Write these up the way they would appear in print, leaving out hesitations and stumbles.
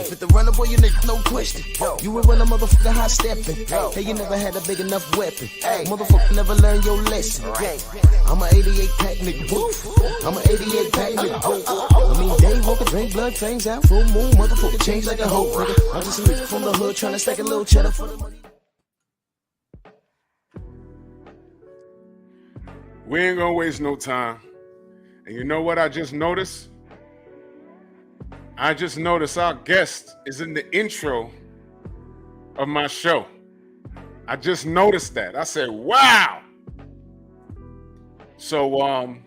Fit the runner, boy, you nigga, no question. You would run a motherfucker high stepping. Hey, you never had a big enough weapon. Motherfucker never learned your lesson. I'm an 88 pack nigga. I'm an 88 pack nigga. I mean, day walker, drink blood, fangs out, full moon, motherfucker change like a hoe, nigga. I'm just a nigga from the hood trying to stack a little cheddar for the money. We ain't gonna waste no time. And you know what I just noticed? I just noticed our guest is in the intro of my show. I just noticed that. I said, wow. So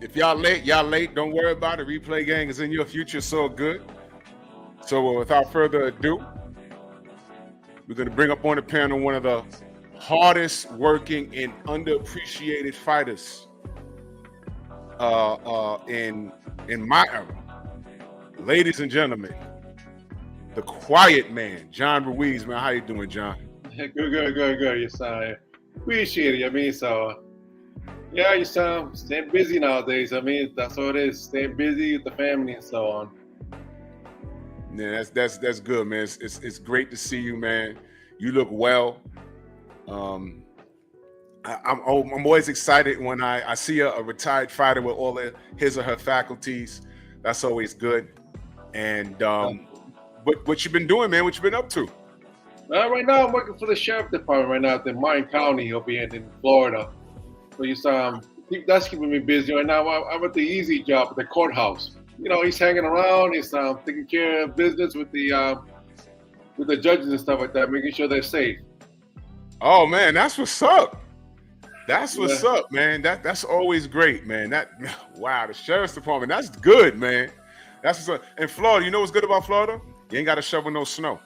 if y'all late, don't worry about it. Replay gang is in your future, so good. So without further ado, we're gonna bring up on the panel one of the hardest working and underappreciated fighters in my era. Ladies and gentlemen, the quiet man, John Ruiz, man. How you doing, John? Good. Yes, I appreciate it. I mean, so yeah, you sound staying busy nowadays. I mean, that's what it is. Staying busy with the family and so on. Yeah, that's good, man. It's great to see you, man. You look well. I'm always excited when I see a retired fighter with all his or her faculties. That's always good. And what you been doing, man? What you been up to? Right now, I'm working for the sheriff department right now at the Martin County up here in Florida. So that's keeping me busy right now. I'm at the easy job at the courthouse. You know, he's hanging around. He's taking care of business with the judges and stuff like that, making sure they're safe. Oh man, that's what's up. That's what's up, man. That's always great, man. Wow, the sheriff's department. That's good, man. That's what's up. In Florida, you know what's good about Florida? You ain't got to shovel no snow.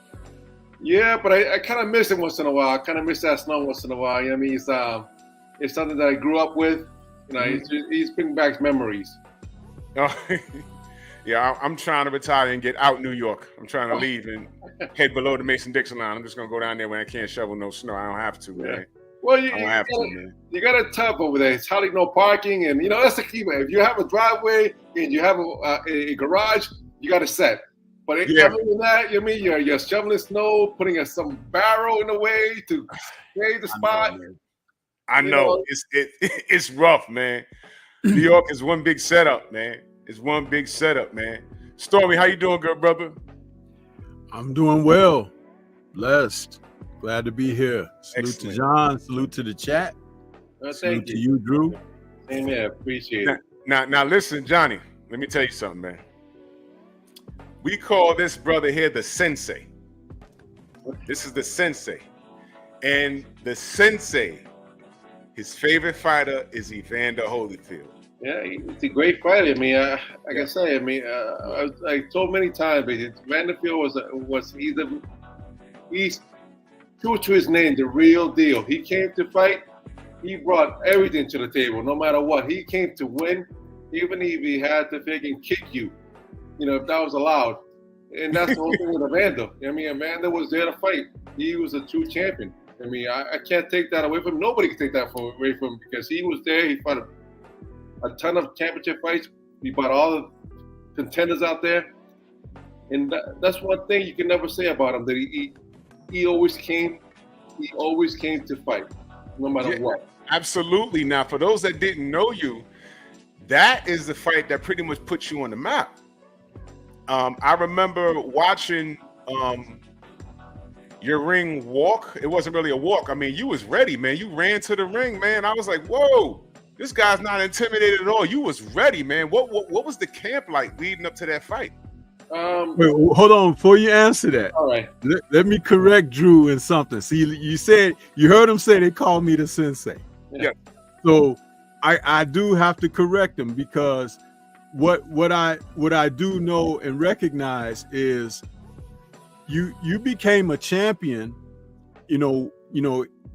Yeah, but I kind of miss it once in a while. I kind of miss that snow once in a while. You know what I mean? It's something that I grew up with. You know, he's bringing back memories. Oh, yeah, I'm trying to retire and get out New York. I'm trying to leave and head below the Mason-Dixon line. I'm just gonna go down there when I can't shovel no snow. I don't have to, man. Well, you got a tub over there. It's hardly no parking, and you know that's the key, man. If you have a driveway and you have a garage, you got a set. But other than that, you know what I mean, you're shoveling snow, putting some barrel in the way to save the spot. I know. It's rough, man. New York is one big setup, man. It's one big setup, man. Stormy, how you doing, good brother? I'm doing well. Blessed. Glad to be here. Salute Excellent. To John. Salute to the chat. Salute to you, Drew. Amen. Appreciate it. Now, listen, Johnny. Let me tell you something, man. We call this brother here the sensei. This is the sensei. And the sensei, his favorite fighter is Evander Holyfield. Yeah, he's a great fighter. I mean, like I say, I told many times, but Evander he's true to his name, the real deal. He came to fight. He brought everything to the table, no matter what. He came to win, even if he had to freaking kick you, you know, if that was allowed. And that's the whole thing with Evander. I mean, Evander was there to fight. He was a true champion. I mean, I can't take that away from him. Nobody can take that away from him because he was there. He fought a ton of championship fights. He fought all the contenders out there. And that's one thing you can never say about him, that he always came to fight, no matter what. Absolutely. Now, for those that didn't know you, that is the fight that pretty much put you on the map. I remember watching your ring walk. It wasn't really a walk. I mean, you was ready, man. You ran to the ring, man. I was like, whoa, this guy's not intimidated at all. You was ready, man. What was the camp like leading up to that fight? Wait, hold on. Before you answer that, all right. Let me correct Drew in something. See, you heard him say they called me the sensei. Yeah. So I do have to correct him because what I do know and recognize is you became a champion,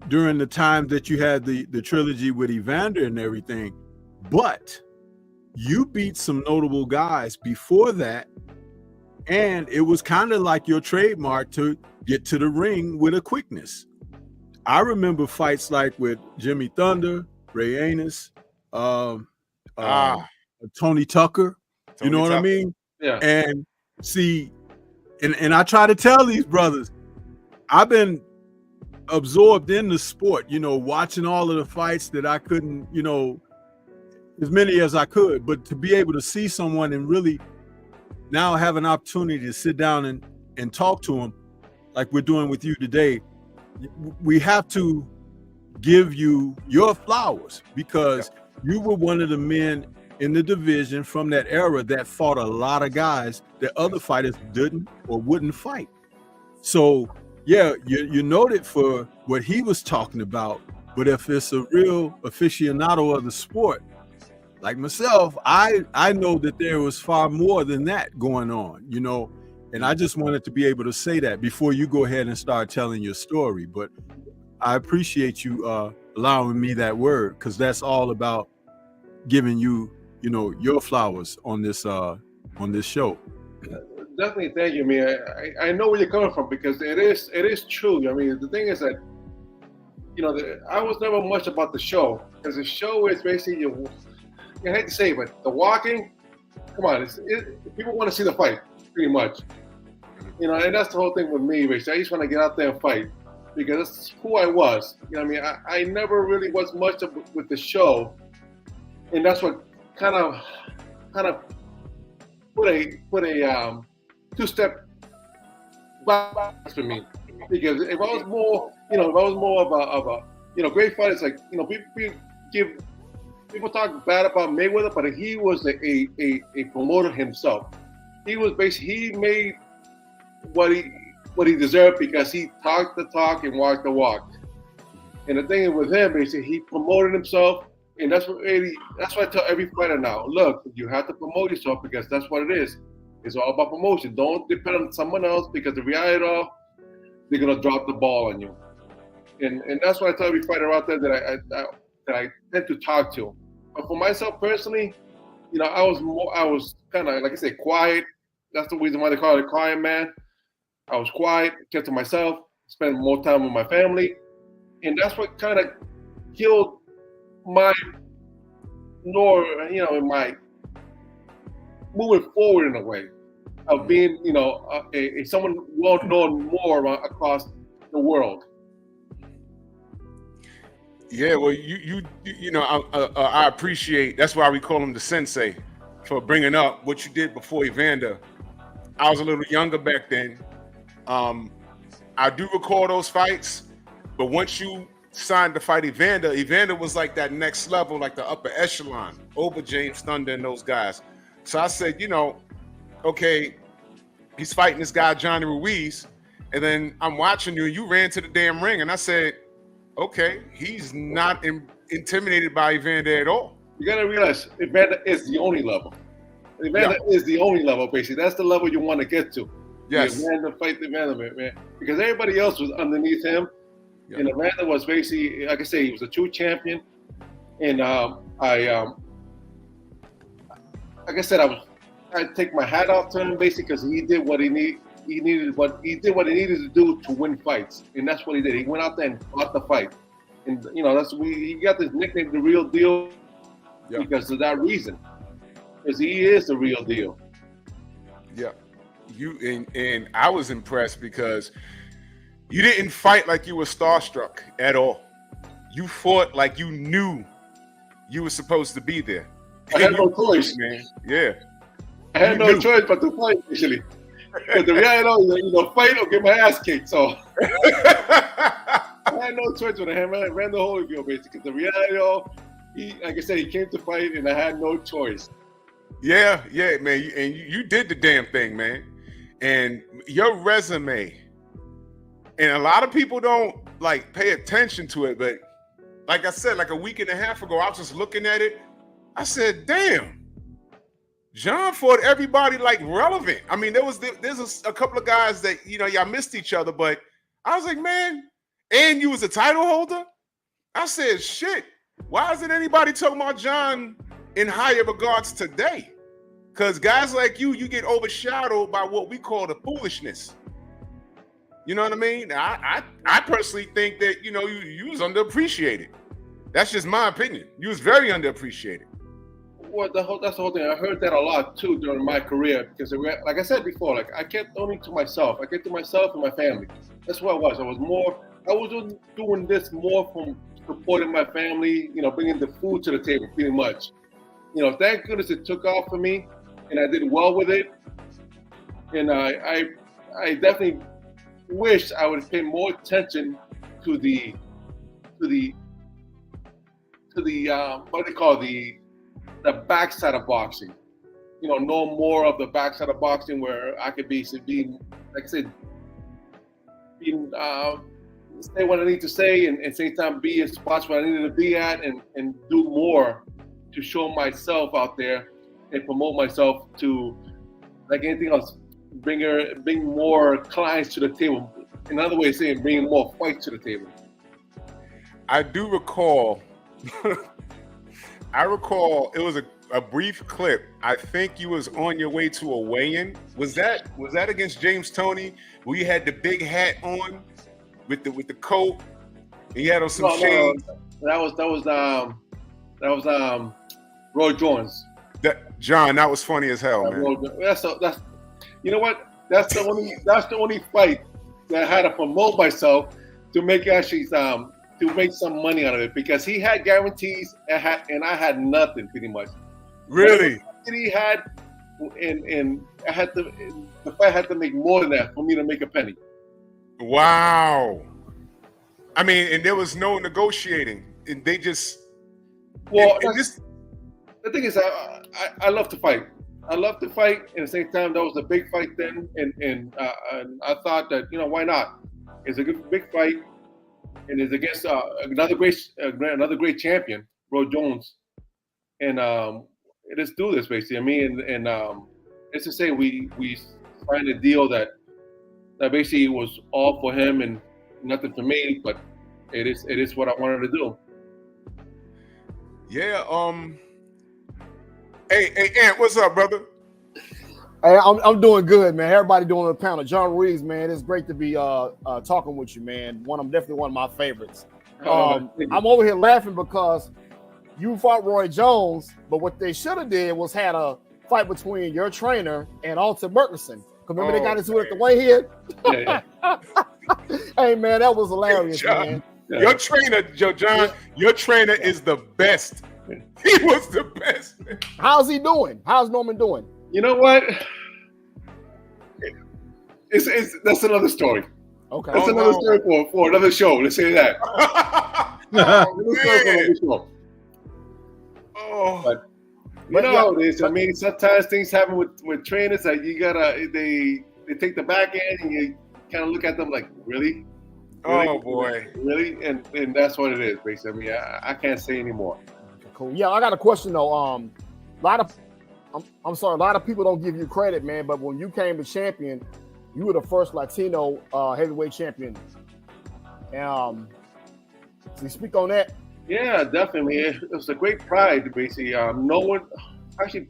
during the time that you had the trilogy with Evander and everything, but you beat some notable guys before that, and it was kind of like your trademark to get to the ring with a quickness. I remember fights like with Jimmy Thunder, Ray Anus, Tony Tucker. You know what I mean? Yeah. And see, and I try to tell these brothers, I've been absorbed in the sport, watching all of the fights that I couldn't, as many as I could, but to be able to see someone and really now have an opportunity to sit down and talk to them like we're doing with you today, we have to give you your flowers, because you were one of the men in the division from that era that fought a lot of guys that other fighters didn't or wouldn't fight. So yeah, you're noted for what he was talking about, but if it's a real aficionado of the sport like myself, I know that there was far more than that going on, and I just wanted to be able to say that before you go ahead and start telling your story. But I appreciate you allowing me that word, because that's all about giving you, your flowers on this show. Definitely, thank you, man. I know where you're coming from, because it is true. I mean, the thing is that, I was never much about the show, because the show is basically, I hate to say it, but the walking, come on, people want to see the fight, pretty much. And that's the whole thing with me, basically. I just want to get out there and fight, because that's who I was. I never really was much with the show, and that's what kind of put a two-step back for me. Because if I was more, of a great fighter, it's like, people talk bad about Mayweather, but he was a promoter himself. He was he made what he deserved, because he talked the talk and walked the walk. And the thing with him, basically, he promoted himself, and that's what I tell every fighter now. Look, you have to promote yourself, because that's what it is. It's all about promotion. Don't depend on someone else, because the reality of, they're gonna drop the ball on you. And that's what I tell every fighter out there that I tend to talk to. But for myself personally, I was kind of, like I said, quiet. That's the reason why they call it a quiet man. I was quiet, kept to myself, spent more time with my family, and that's what kind of killed my my moving forward in a way of being, someone well known more across the world. Yeah, well, I appreciate. That's why we call him the sensei, for bringing up what you did before Evander. I was a little younger back then. I do recall those fights, but once you signed to fight Evander was like that next level, like the upper echelon over James Thunder and those guys. So I said, okay, he's fighting this guy Johnny Ruiz, and then I'm watching you, and you ran to the damn ring, and I said, okay, he's not intimidated by Evander at all. You gotta realize Evander is the only level. Evander is the only level, basically. That's the level you want to get to. Yes. Evander fight Evander, man. Because everybody else was underneath him. Yep. And Evander was basically, like I say, he was a true champion. And like I said, I take my hat off to him, basically, because he did what he needed. He did what he needed to do to win fights, and that's what he did. He went out there and fought the fight, and he got this nickname, the real deal, because of that reason, because he is the real deal. Yeah, and I was impressed because you didn't fight like you were starstruck at all. You fought like you knew you were supposed to be there. I had no choice, man. Yeah, I had no choice but to fight, actually. Because the reality is, fight or get my ass kicked. So I had no choice with him. I ran the Holyfield, basically. The reality, like I said, he came to fight, and I had no choice. Yeah, man. And you did the damn thing, man. And your resume, and a lot of people don't pay attention to it, but like I said, like a week and a half ago, I was just looking at it. I said, damn, John fought everybody like relevant. I mean, there's a couple of guys that y'all missed each other, but I was like, man, and you was a title holder. I said, shit. Why isn't anybody talking about John in higher regards today? Because guys like you get overshadowed by what we call the foolishness. You know what I mean? I personally think that you was underappreciated. That's just my opinion. You was very underappreciated. Well, that's the whole thing. I heard that a lot too during my career because, like I said before, like I kept only to myself. I kept to myself and my family. That's what I was. I was doing this more from supporting my family. Bringing the food to the table, pretty much. Thank goodness it took off for me, and I did well with it. And I definitely wish I would have paid more attention to the what they call the backside of boxing. Know more of the backside of boxing where I could be like I said, say what I need to say and same time be in spots where I needed to be at and do more to show myself out there and promote myself to, like anything else, bring more clients to the table. Another way of saying bringing more fights to the table. I do recall it was a brief clip. I think you was on your way to a weigh-in. Was that against James Toney where you had the big hat on with the coat and you had on some shades? No, that was Roy Jones. John, that was funny as hell, man. That's you know what? That's the only fight that I had to promote myself to make to make some money out of it because he had guarantees and I had nothing pretty much. Really? He had, and I had to. The fight had to make more than that for me to make a penny. Wow. I mean, and there was no negotiating, and they just. Well, the thing is, I love to fight. I love to fight, and at the same time, that was a big fight then, and I thought that why not? It's a good big fight, and it's against another great champion, Roy Jones, and let's do this basically. I mean, and let's just say we signed a deal that basically was all for him and nothing for me, but it is what I wanted to do. Yeah. Hey, Ant, what's up, brother? Hey, I'm doing good, man. Everybody doing the panel. John Ruiz, man, it's great to be talking with you, man. Definitely one of my favorites. I'm over here laughing because you fought Roy Jones, but what they should have did was had a fight between your trainer and Alton Murchison. Remember they got into it at the weigh-in? Yeah. Hey, man, that was hilarious, man. Yeah. Your trainer, John, your trainer is the best. He was the best. How's he doing? How's Norman doing? You know what? That's another story. Okay. That's another story for another show. Let's say that. But you know how it is. I mean, sometimes things happen with trainers that you gotta they take the back end and you kind of look at them like, really? Oh boy, really? And that's what it is, basically. I mean, I can't say anymore. Cool. Yeah, I got a question though. I'm sorry, a lot of people don't give you credit, man. But when you came to champion, you were the first Latino heavyweight champion. Can you speak on that? Yeah, definitely. It was a great pride, basically. No one actually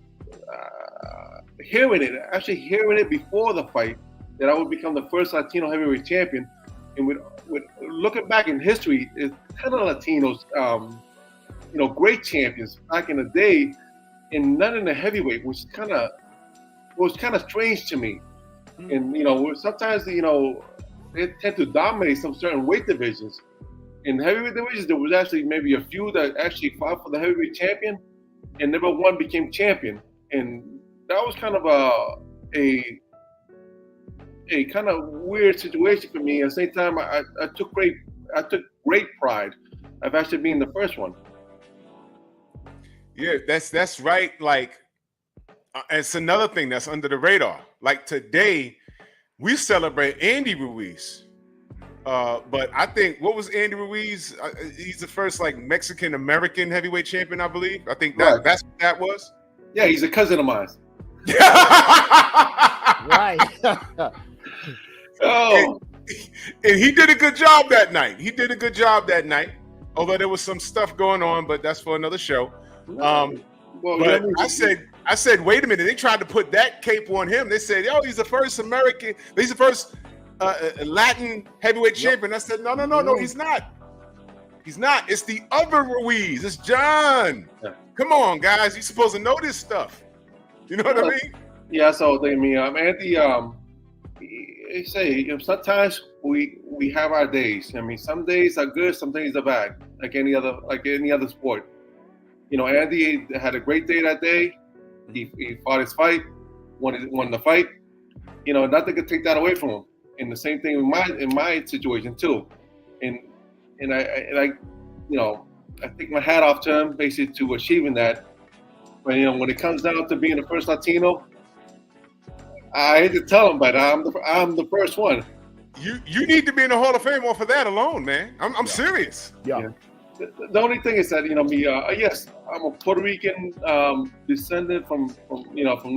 hearing it before the fight that I would become the first Latino heavyweight champion. And with looking back in history, it's kind of Latinos, great champions back in the day, and none in the heavyweight, which was kind of strange to me. And sometimes they tend to dominate some certain weight divisions. In heavyweight divisions, there was actually maybe a few that actually fought for the heavyweight champion, and never one became champion. And that was kind of a kind of weird situation for me. At the same time, I took great pride of actually being the first one. Yeah, that's right. Like, it's another thing that's under the radar. Like today, we celebrate Andy Ruiz. But I think, what was Andy Ruiz? He's the first Mexican American heavyweight champion, I believe. I think that's what that was. Yeah, he's a cousin of mine. Right. Oh, And he did a good job that night. He did a good job that night. Although there was some stuff going on, but that's for another show. well, But I said, wait a minute. They tried to put that cape on him. They said, oh, he's the first American. He's the first Latin heavyweight champion. I said, no, he's not. He's not. It's the other Ruiz. It's John. Yeah. Come on, guys. You're supposed to know this stuff. You know what I mean? Yeah, so I mean, Andy, they say sometimes we have our days. I mean, some days are good, some days are bad, like any other sport. You know, Andy had a great day that day. He fought his fight, won the fight. You know, nothing could take that away from him. And the same thing in my situation too. And I you know, I take my hat off to him basically to achieving that. But you know, when it comes down to being the first Latino, I hate to tell him, but I'm the first one. You need to be in the Hall of Fame off of that alone, man. I'm serious. Yeah. The only thing is that, you know, me, yes, I'm a Puerto Rican descendant from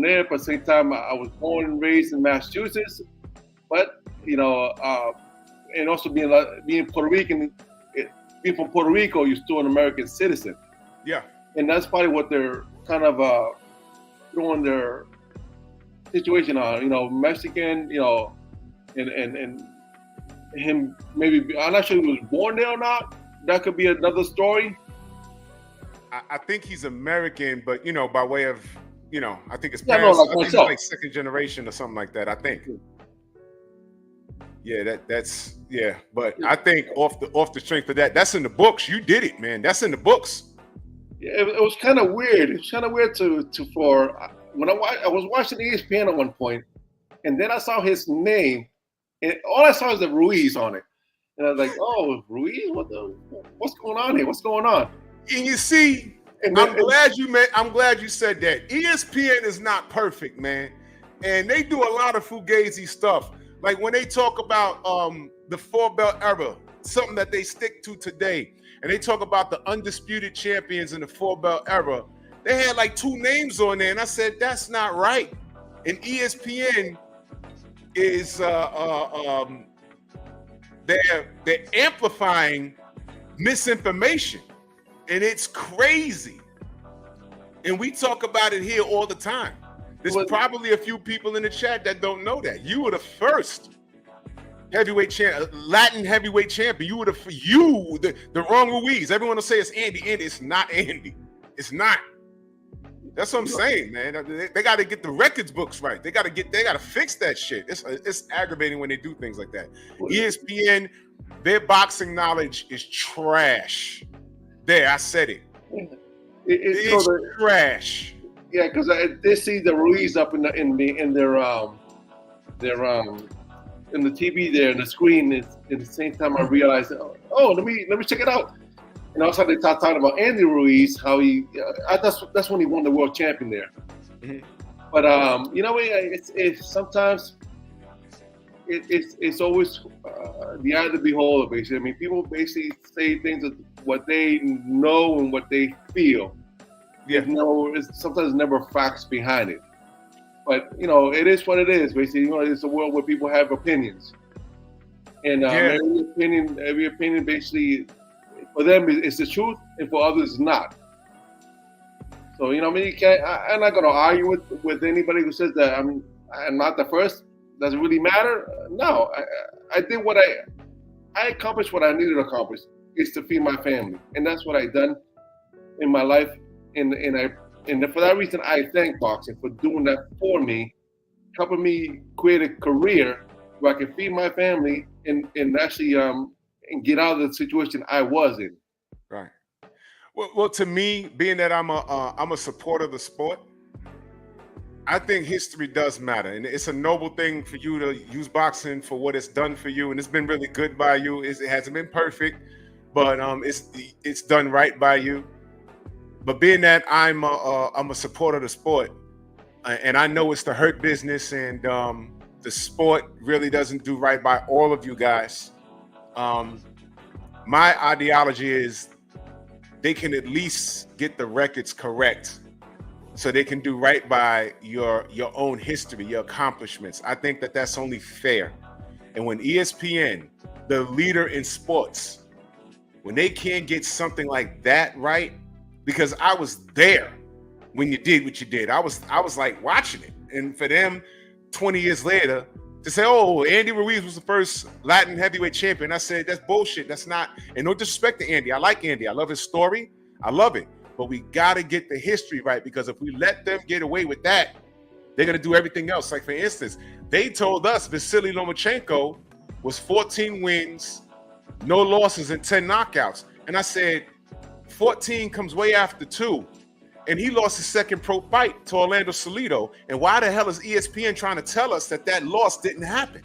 there, but at the same time, I was born and raised in Massachusetts. But, you know, and also being Puerto Rican, being from Puerto Rico, you're still an American citizen. Yeah. And that's probably what they're kind of throwing their situation on, you know, Mexican, you know, and him maybe, I'm not sure he was born there or not. That could be another story. I think he's American, but you know, by way of, you know, I think his Yeah, parents, no, like I think he's myself. like second generation or something like that. I think. Yeah, that's yeah. But I think off the strength of that, that's in the books. You did it, man. That's in the books. Yeah, it was kind of weird. It was kind of weird for when I was watching ESPN at one point, and then I saw his name, and all I saw was the Ruiz on it, and I was like, "Oh, Ruiz, what's going on here? What's going on?" And you see, And then, I'm glad you said that. ESPN is not perfect, man, and they do a lot of fugazi stuff. Like when they talk about the 4-belt era, something that they stick to today, and they talk about the undisputed champions in the 4-belt era, they had like 2 names on there, and I said that's not right. And ESPN is they're amplifying misinformation, and it's crazy. And we talk about it here all the time. There's probably a few people in the chat that don't know that. You were the first Latin heavyweight champion. You were the wrong Ruiz. Everyone will say it's Andy. Andy, it's not Andy. It's not. That's what I'm saying, man. They got to get the records books right. They got to fix that shit. It's aggravating when they do things like that. ESPN, their boxing knowledge is trash. There, I said it. It's trash. Yeah, because I did see the Ruiz up in their in the TV there, in the screen. At the same time, I realized, oh, let me check it out. And also they talking about Andy Ruiz, how he that's when he won the world champion there. Mm-hmm. But you know, it's sometimes it's always the eye of the beholder. Basically, I mean, people basically say things of what they know and what they feel. Yeah, no, sometimes never facts behind it. But you know, it is what it is. Basically, you know, it's a world where people have opinions, and every opinion basically for them is the truth, and for others it's not. So you know, I mean, I'm not going to argue with anybody who says that I'm not the first. Does it really matter? No, I did what I accomplished what I needed to accomplish, is to feed my family, and that's what I've done in my life. And for that reason, I thank boxing for doing that for me, helping me create a career where I can feed my family and actually and get out of the situation I was in. Right. Well, to me, being that I'm a supporter of the sport, I think history does matter, and it's a noble thing for you to use boxing for what it's done for you, and it's been really good by you. It hasn't been perfect, but it's done right by you. But being that I'm a supporter of the sport, and I know it's the hurt business, and the sport really doesn't do right by all of you guys. My ideology is they can at least get the records correct so they can do right by your own history, your accomplishments. I think that that's only fair. And when ESPN, the leader in sports, when they can't get something like that right, because I was there when you did what you did. I was like watching it. And for them 20 years later to say, oh, Andy Ruiz was the first Latin heavyweight champion, I said, that's bullshit. That's not, and no disrespect to Andy. I like Andy. I love his story. I love it. But we got to get the history right, because if we let them get away with that, they're going to do everything else. Like, for instance, they told us Vasily Lomachenko was 14 wins, no losses, and 10 knockouts. And I said, 14 comes way after 2. And he lost his second pro fight to Orlando Salido. And why the hell is ESPN trying to tell us that that loss didn't happen?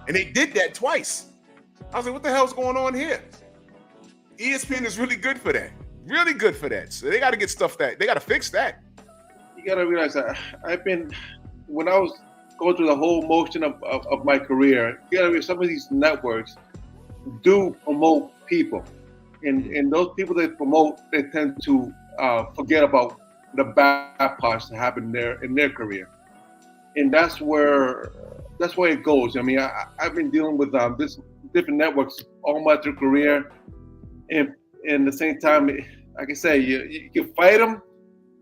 And they did that twice. I was like, what the hell's going on here? ESPN is really good for that. Really good for that. So they got to get stuff that they got to fix that. You got to realize that when I was going through the whole motion of my career, you got to realize some of these networks do promote people. And those people they promote, they tend to forget about the bad parts that happen in their career. And that's where it goes. I mean, I've been dealing with this different networks all my career. And at the same time, like I say, you can fight them,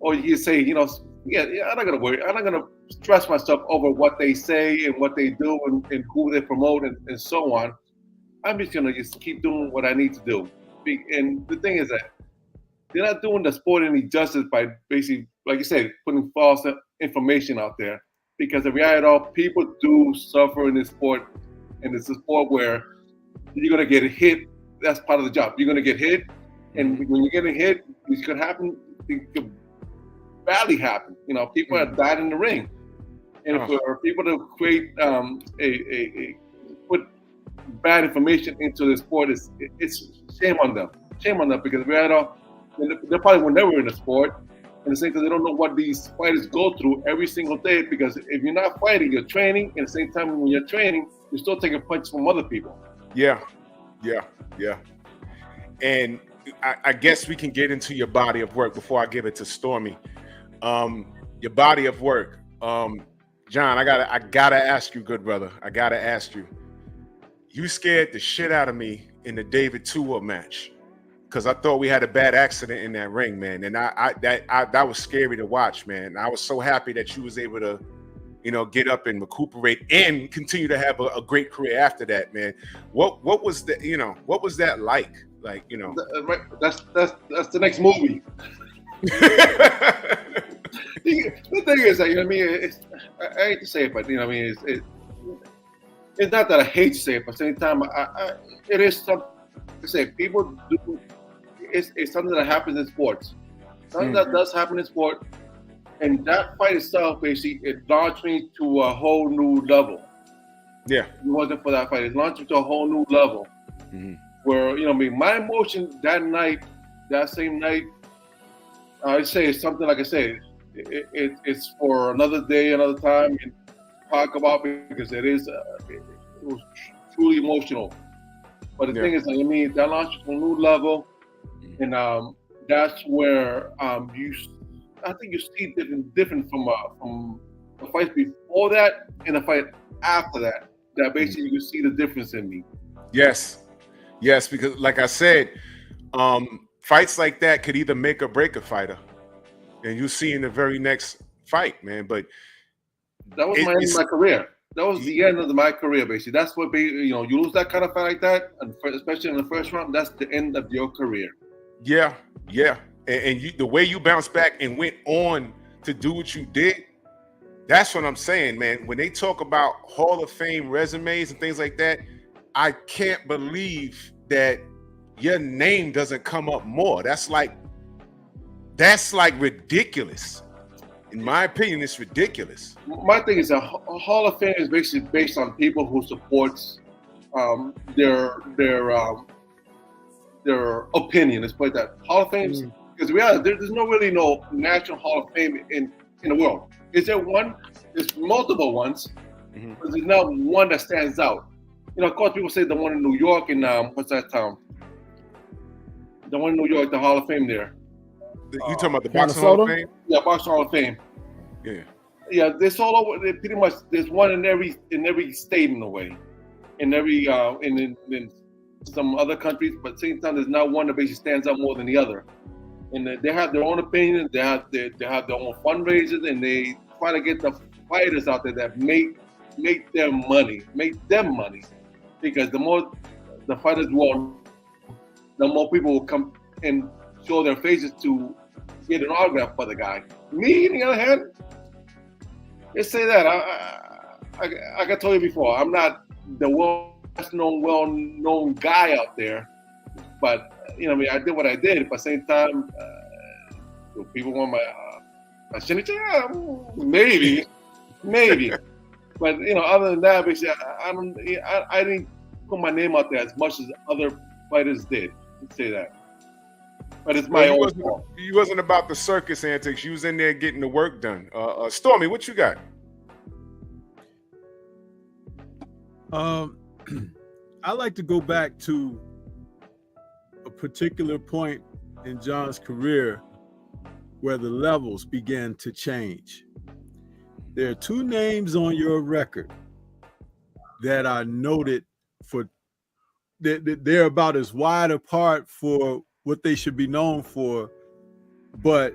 or you can say, I'm not gonna worry. I'm not gonna stress myself over what they say and what they do and who they promote and so on. I'm just gonna keep doing what I need to do. And the thing is that they're not doing the sport any justice by basically, like you said, putting false information out there. Because the reality of people do suffer in this sport, and it's a sport where you're gonna get hit. That's part of the job. You're gonna get hit, and when you're getting hit, it could happen. It could badly happen. People have died in the ring, and for people to create put bad information into the sport, it's shame on them. Shame on them, because they probably were never in the sport, and the same because they don't know what these fighters go through every single day. Because if you're not fighting, you're training, and at the same time when you're training, you're still taking punches from other people. Yeah. And I guess we can get into your body of work before I give it to Stormy. Your body of work, John. I gotta ask you, good brother. I gotta ask you. You scared the shit out of me in the David Tua match, because I thought we had a bad accident in that ring, man. And that was scary to watch, man. I was so happy that you was able to, get up and recuperate and continue to have a great career after that, man. What was the, what was that like? Like, That's the next movie. The thing is that, I hate to say it, but it's not that I hate to say it, but at the same time, it is something to say. People do. It's something that happens in sports. Something that does happen in sport, and that fight itself, basically, it launched me to a whole new level. Yeah, it wasn't for that fight. It launched me to a whole new level, where my emotion that same night, I say it's something like I say, it's for another day, another time, and talk about it, because it was truly emotional. But the thing is, that launched to a new level, and that's where I think you see different from the fight before that and the fight after that. That basically you see the difference in me. Yes, because like I said, fights like that could either make or break a fighter, and you see in the very next fight, man. But that was my end of my career. That was the end of my career, basically. That's what, you lose that kind of fight like that, and especially in the first round, that's the end of your career. Yeah. And the way you bounced back and went on to do what you did, that's what I'm saying, man. When they talk about Hall of Fame resumes and things like that, I can't believe that your name doesn't come up more. That's like ridiculous. In my opinion, it's ridiculous. My thing is a Hall of Fame is basically based on people who supports their opinion. Let's put it that. Hall of Fame, because there's no national Hall of Fame in the world. Is there one? There's multiple ones, but there's not one that stands out. Of course, people say the one in New York and what's that town? The one in New York, the Hall of Fame there. You talking about the Boxing Hall of Fame? Yeah, Boxing Hall of Fame. Yeah. Yeah, there's all over. Pretty much, there's one in every state in a way, in every in some other countries, but at the same time, there's not one that basically stands out more than the other. And they have their own opinions. They have their own fundraisers, and they try to get the fighters out there that make them money, because the more the fighters want, the more people will come and show their faces to get an autograph for the guy. Me, on the other hand, let's say that I told you before, I'm not the well-known guy out there, but I did what I did. But at the same time, do people want my signature? Yeah, maybe. But other than that, basically, I didn't put my name out there as much as other fighters did. Let's say that. But it's my own fault. You wasn't about the circus antics. You was in there getting the work done. Stormy, what you got? I like to go back to a particular point in John's career where the levels began to change. There are two names on your record that are noted for, they're about as wide apart for what they should be known for, but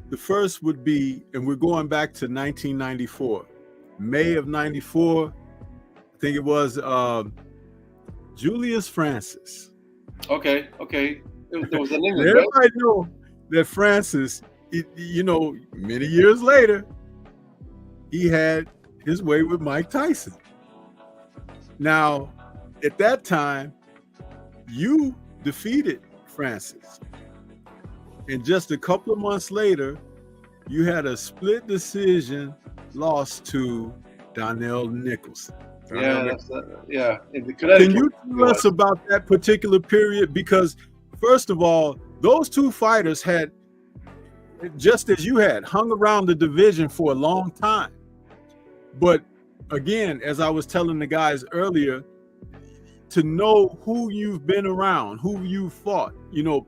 the first would be, and we're going back to 1994, May of 94, I think it was Julius Francis. Okay. There was an English. Everybody know that Francis, many years later, he had his way with Mike Tyson. Now, at that time, you defeated Francis. And just a couple of months later, you had a split decision loss to Donnell Nicholson. Yeah. Can you tell us about that particular period? Because first of all, those two fighters had, just as you had, hung around the division for a long time. But again, as I was telling the guys earlier, to know who you've been around, who you fought,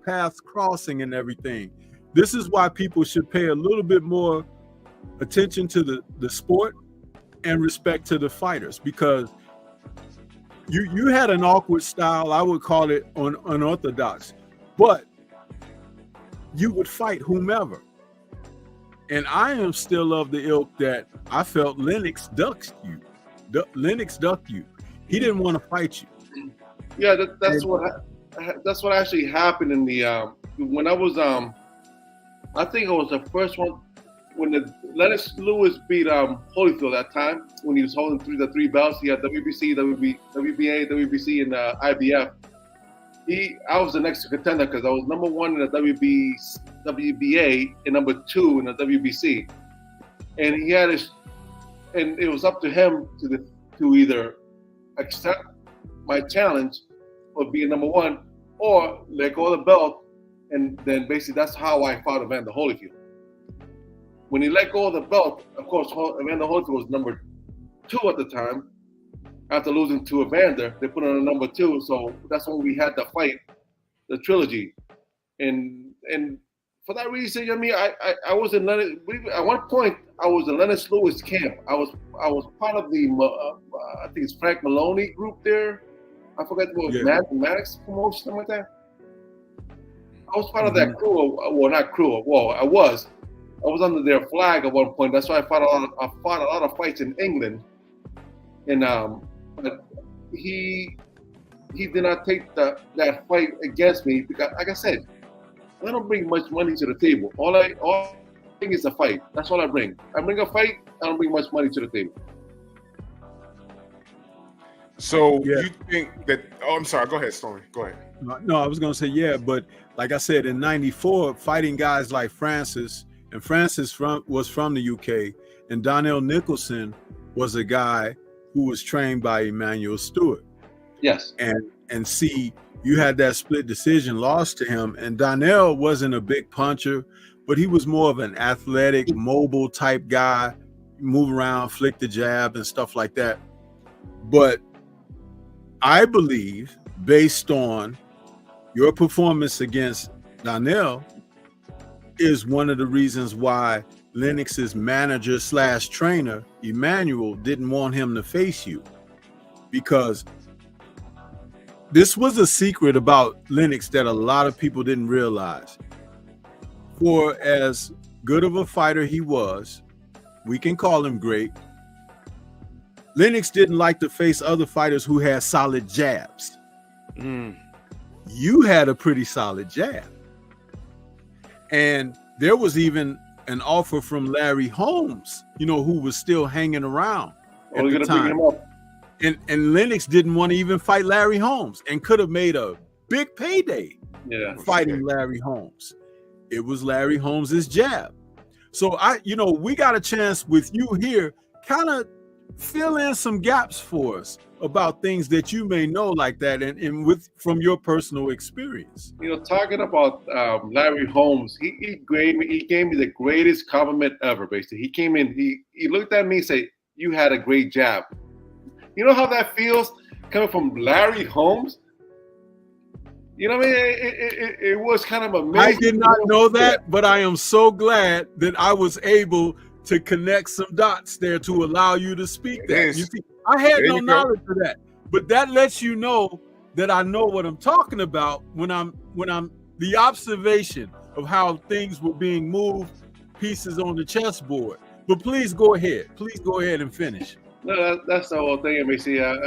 paths crossing and everything. This is why people should pay a little bit more attention to the sport and respect to the fighters, because you had an awkward style. I would call it unorthodox, but you would fight whomever. And I am still of the ilk that I felt Lennox ducked you. He didn't want to fight you. Yeah, that's what actually happened in the when I was I think it was the first one when the Lennox Lewis beat Holyfield that time, when he was holding the three belts. He had WBC, WBA, WBC, and IBF. I was the next contender because I was number one in the WBA and number two in the WBC, and he had and it was up to him to either accept my challenge for being number one or let go of the belt, and then basically that's how I fought Evander Holyfield. When he let go of the belt, of course, Evander Holyfield was number two at the time. After losing to Evander, they put on a number two, so that's when we had the fight, the trilogy, and for that reason, I was in Lennox. At one point, I was in Lennox Lewis camp. I was part of the I think it's Frank Maloney group there. I forgot what Maddox promotion, something like that. I was part of that crew. Well, not crew. Well, I was under their flag at one point. That's why I fought a lot of fights in England, and but he did not take that fight against me because, like I said, I don't bring much money to the table. All I bring is a fight. That's all I bring. I bring a fight. I don't bring much money to the table. So you think that? Oh, I'm sorry. Go ahead, Stormy. Go ahead. No, I was going to say, yeah, but like I said, in 94, fighting guys like Francis, and Francis was from the UK, and Donnell Nicholson was a guy who was trained by Emmanuel Stewart. Yes. And see, you had that split decision lost to him, and Donnell wasn't a big puncher, but he was more of an athletic, mobile type guy, move around, flick the jab and stuff like that. But I believe, based on your performance against Donnell, is one of the reasons why Lennox's manager / trainer, Emmanuel, didn't want him to face you, because this was a secret about Lennox that a lot of people didn't realize. For as good of a fighter he was, we can call him great, Lennox didn't like to face other fighters who had solid jabs. You had a pretty solid jab. And there was even an offer from Larry Holmes, who was still hanging around at the time. And Lennox didn't want to even fight Larry Holmes and could have made a big payday fighting Larry Holmes. It was Larry Holmes's jab. So we got a chance with you here, kind of fill in some gaps for us about things that you may know like that, and from your personal experience. Talking about Larry Holmes, he gave me the greatest compliment ever. Basically, he came in, he looked at me and said, "You had a great jab." You know how that feels coming from Larry Holmes? You know what I mean? It was kind of amazing. I did not know that, but I am so glad that I was able to connect some dots there to allow you to speak that. You see, I had no knowledge of that, but that lets you know that I know what I'm talking about when I'm the observation of how things were being moved, pieces on the chessboard. But please go ahead. Please go ahead and finish. No, that's the whole thing. Basically, for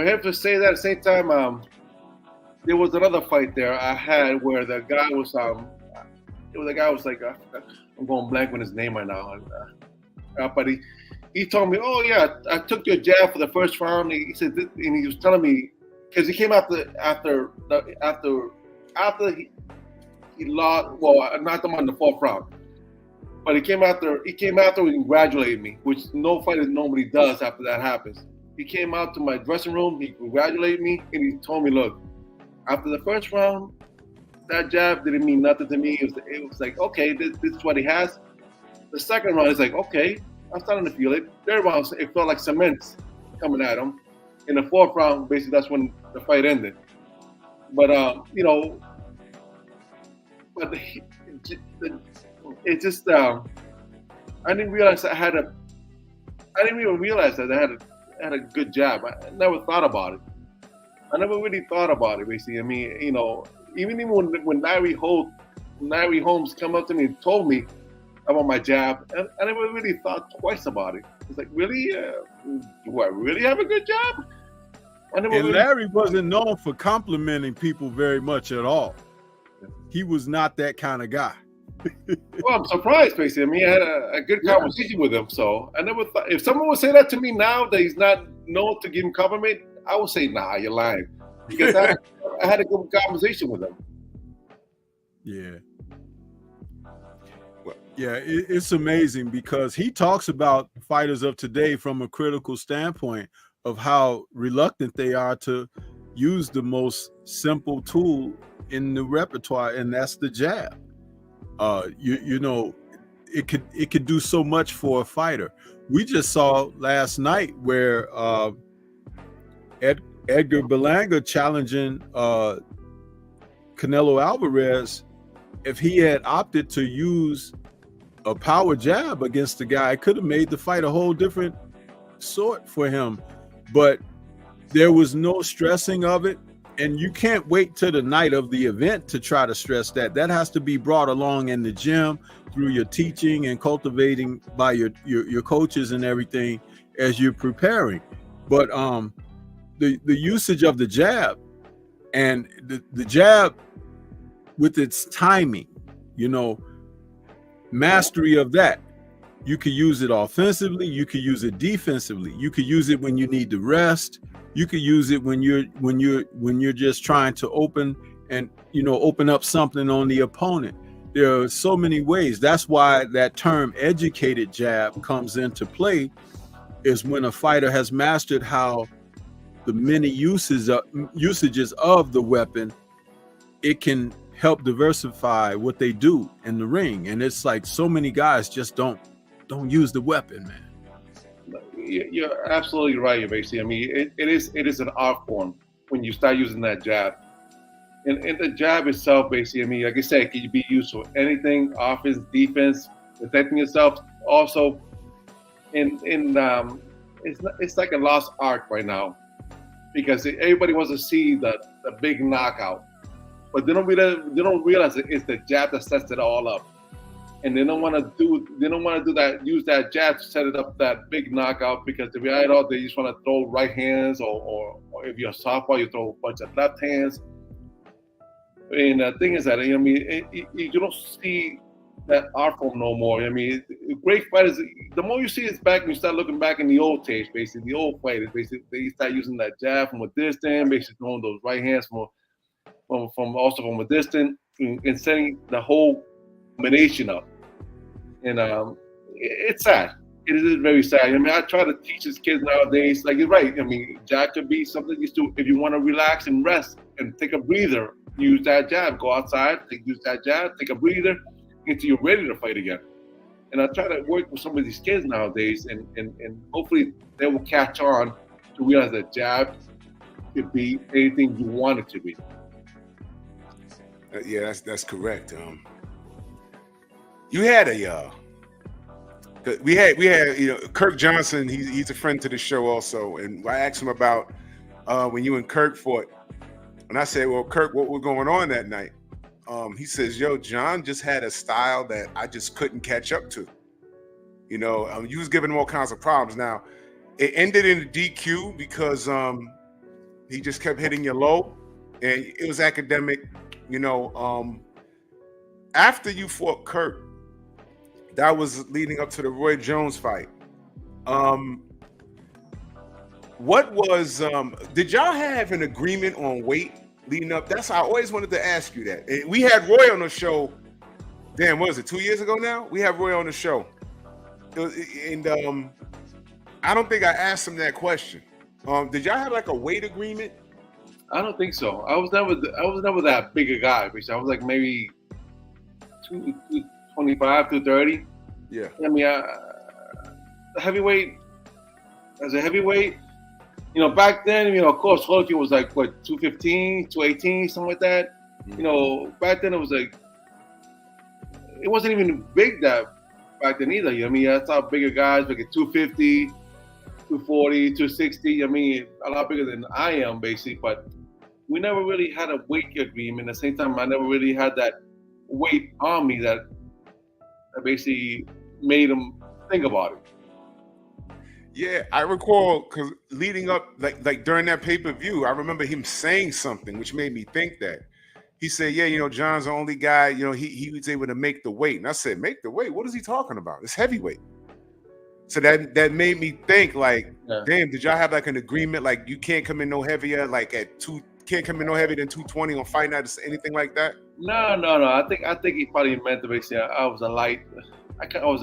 him to say that at the same time, there was another fight there I had where the guy was like, I'm going blank on his name right now. But he told me, "Oh yeah, I took your jab for the first round." He said, and he was telling me because he came after he lost. Well, I knocked him on the 4th round, but he came after and congratulated me, which no fighter normally does after that happens. He came out to my dressing room, he congratulated me, and he told me, "Look, after the first round, that jab didn't mean nothing to me. It was like, okay, this is what he has." The second round, it's like, okay, I'm starting to feel it. Third round, it felt like cement coming at him. In the 4th round, basically, that's when the fight ended. But it just I didn't realize I didn't even realize that I had a good jab. I never thought about it. I never really thought about it, basically. I mean, even when Larry Holmes come up to me and told me about my jab, I never really thought twice about it. It's like, really? Do I really have a good jab? Larry wasn't known for complimenting people very much at all. He was not that kind of guy. Well, I'm surprised, basically. I mean, I had a good conversation with him, so I never thought, if someone would say that to me now that he's not known to give him compliment, I would say, nah, you're lying. Because I had a good conversation with him. Yeah. Yeah, it's amazing because he talks about fighters of today from a critical standpoint of how reluctant they are to use the most simple tool in the repertoire, and that's the jab. It could do so much for a fighter. We just saw last night where Edgar Berlanga challenging Canelo Alvarez. If he had opted to use a power jab against the guy, it could have made the fight a whole different sort for him. But there was no stressing of it. And you can't wait till the night of the event to try to stress that. That has to be brought along in the gym through your teaching and cultivating by your coaches and everything as you're preparing. But the usage of the jab and the jab with its timing, mastery of that. You could use it offensively, you could use it defensively, you could use it when you need to rest. You could use it when you're just trying to open up something on the opponent. There are so many ways. That's why that term educated jab comes into play, is when a fighter has mastered how the many usages of the weapon, it can help diversify what they do in the ring. And it's like so many guys just don't use the weapon, man. You're absolutely right, basically. I mean, it is an art form when you start using that jab. And the jab itself, basically, I mean, like I said, it can be used for anything, offense, defense, protecting yourself. Also, it's like a lost art right now because everybody wants to see the big knockout, but they don't realize it's the jab that sets it all up, and they don't want to do that. Use that jab to set it up that big knockout because the reality of they just want to throw right hands or if you're a softball, you throw a bunch of left hands. And the thing is that I mean, you don't see that art form no more. I mean, great fighters. The more you see it back, you start looking back in the old days. Basically, the old fighters, basically, they start using that jab from a distance, basically throwing those right hands from a distance, and setting the whole combination up. And it's sad. It is very sad. I mean, I try to teach these kids nowadays. Like you're right. I mean, jab could be something you do if you want to relax and rest and take a breather. Use that jab. Go outside. Use that jab. Take a breather until you're ready to fight again. And I try to work with some of these kids nowadays, and hopefully they will catch on to realize that jab could be anything you want it to be. Yeah, that's correct. You had we had Kirk Johnson. He's a friend to the show also, and I asked him about when you and Kirk fought, and I said, "Well, Kirk, what was going on that night?" He says, "Yo, John just had a style that I just couldn't catch up to. You was giving him all kinds of problems. Now, it ended in a DQ because he just kept hitting you low, and it was academic. After you fought Kirk, that was leading up to the Roy Jones fight. What was? Did y'all have an agreement on weight leading up? That's I always wanted to ask you that. And we had Roy on the show. Damn, what was it? 2 years ago now? We had Roy on the show, and I don't think I asked him that question. Did y'all have like a weight agreement? I don't think so. I was never that big a guy. Basically, I was like maybe 225, 230. Yeah. I mean, heavyweight. As a heavyweight, back then, of course, Holyfield was like what 215, 218, something like that. Mm-hmm. Back then it was like it wasn't even big that back then either. I mean, I saw bigger guys like at 250, 240, 260. I mean, a lot bigger than I am, basically. But we never really had a weight agreement. At the same time, I never really had that weight on me that basically made him think about it. Yeah, I recall because leading up, like during that pay-per-view, I remember him saying something which made me think that. He said, "Yeah, John's the only guy, he was able to make the weight." And I said, "Make the weight? What is he talking about? It's heavyweight." So that made me think, like, damn, did y'all have like an agreement, like you can't come in no heavier, like can't come in no heavier than 220 on fight night, anything like that? No. I think he probably meant to basically I was a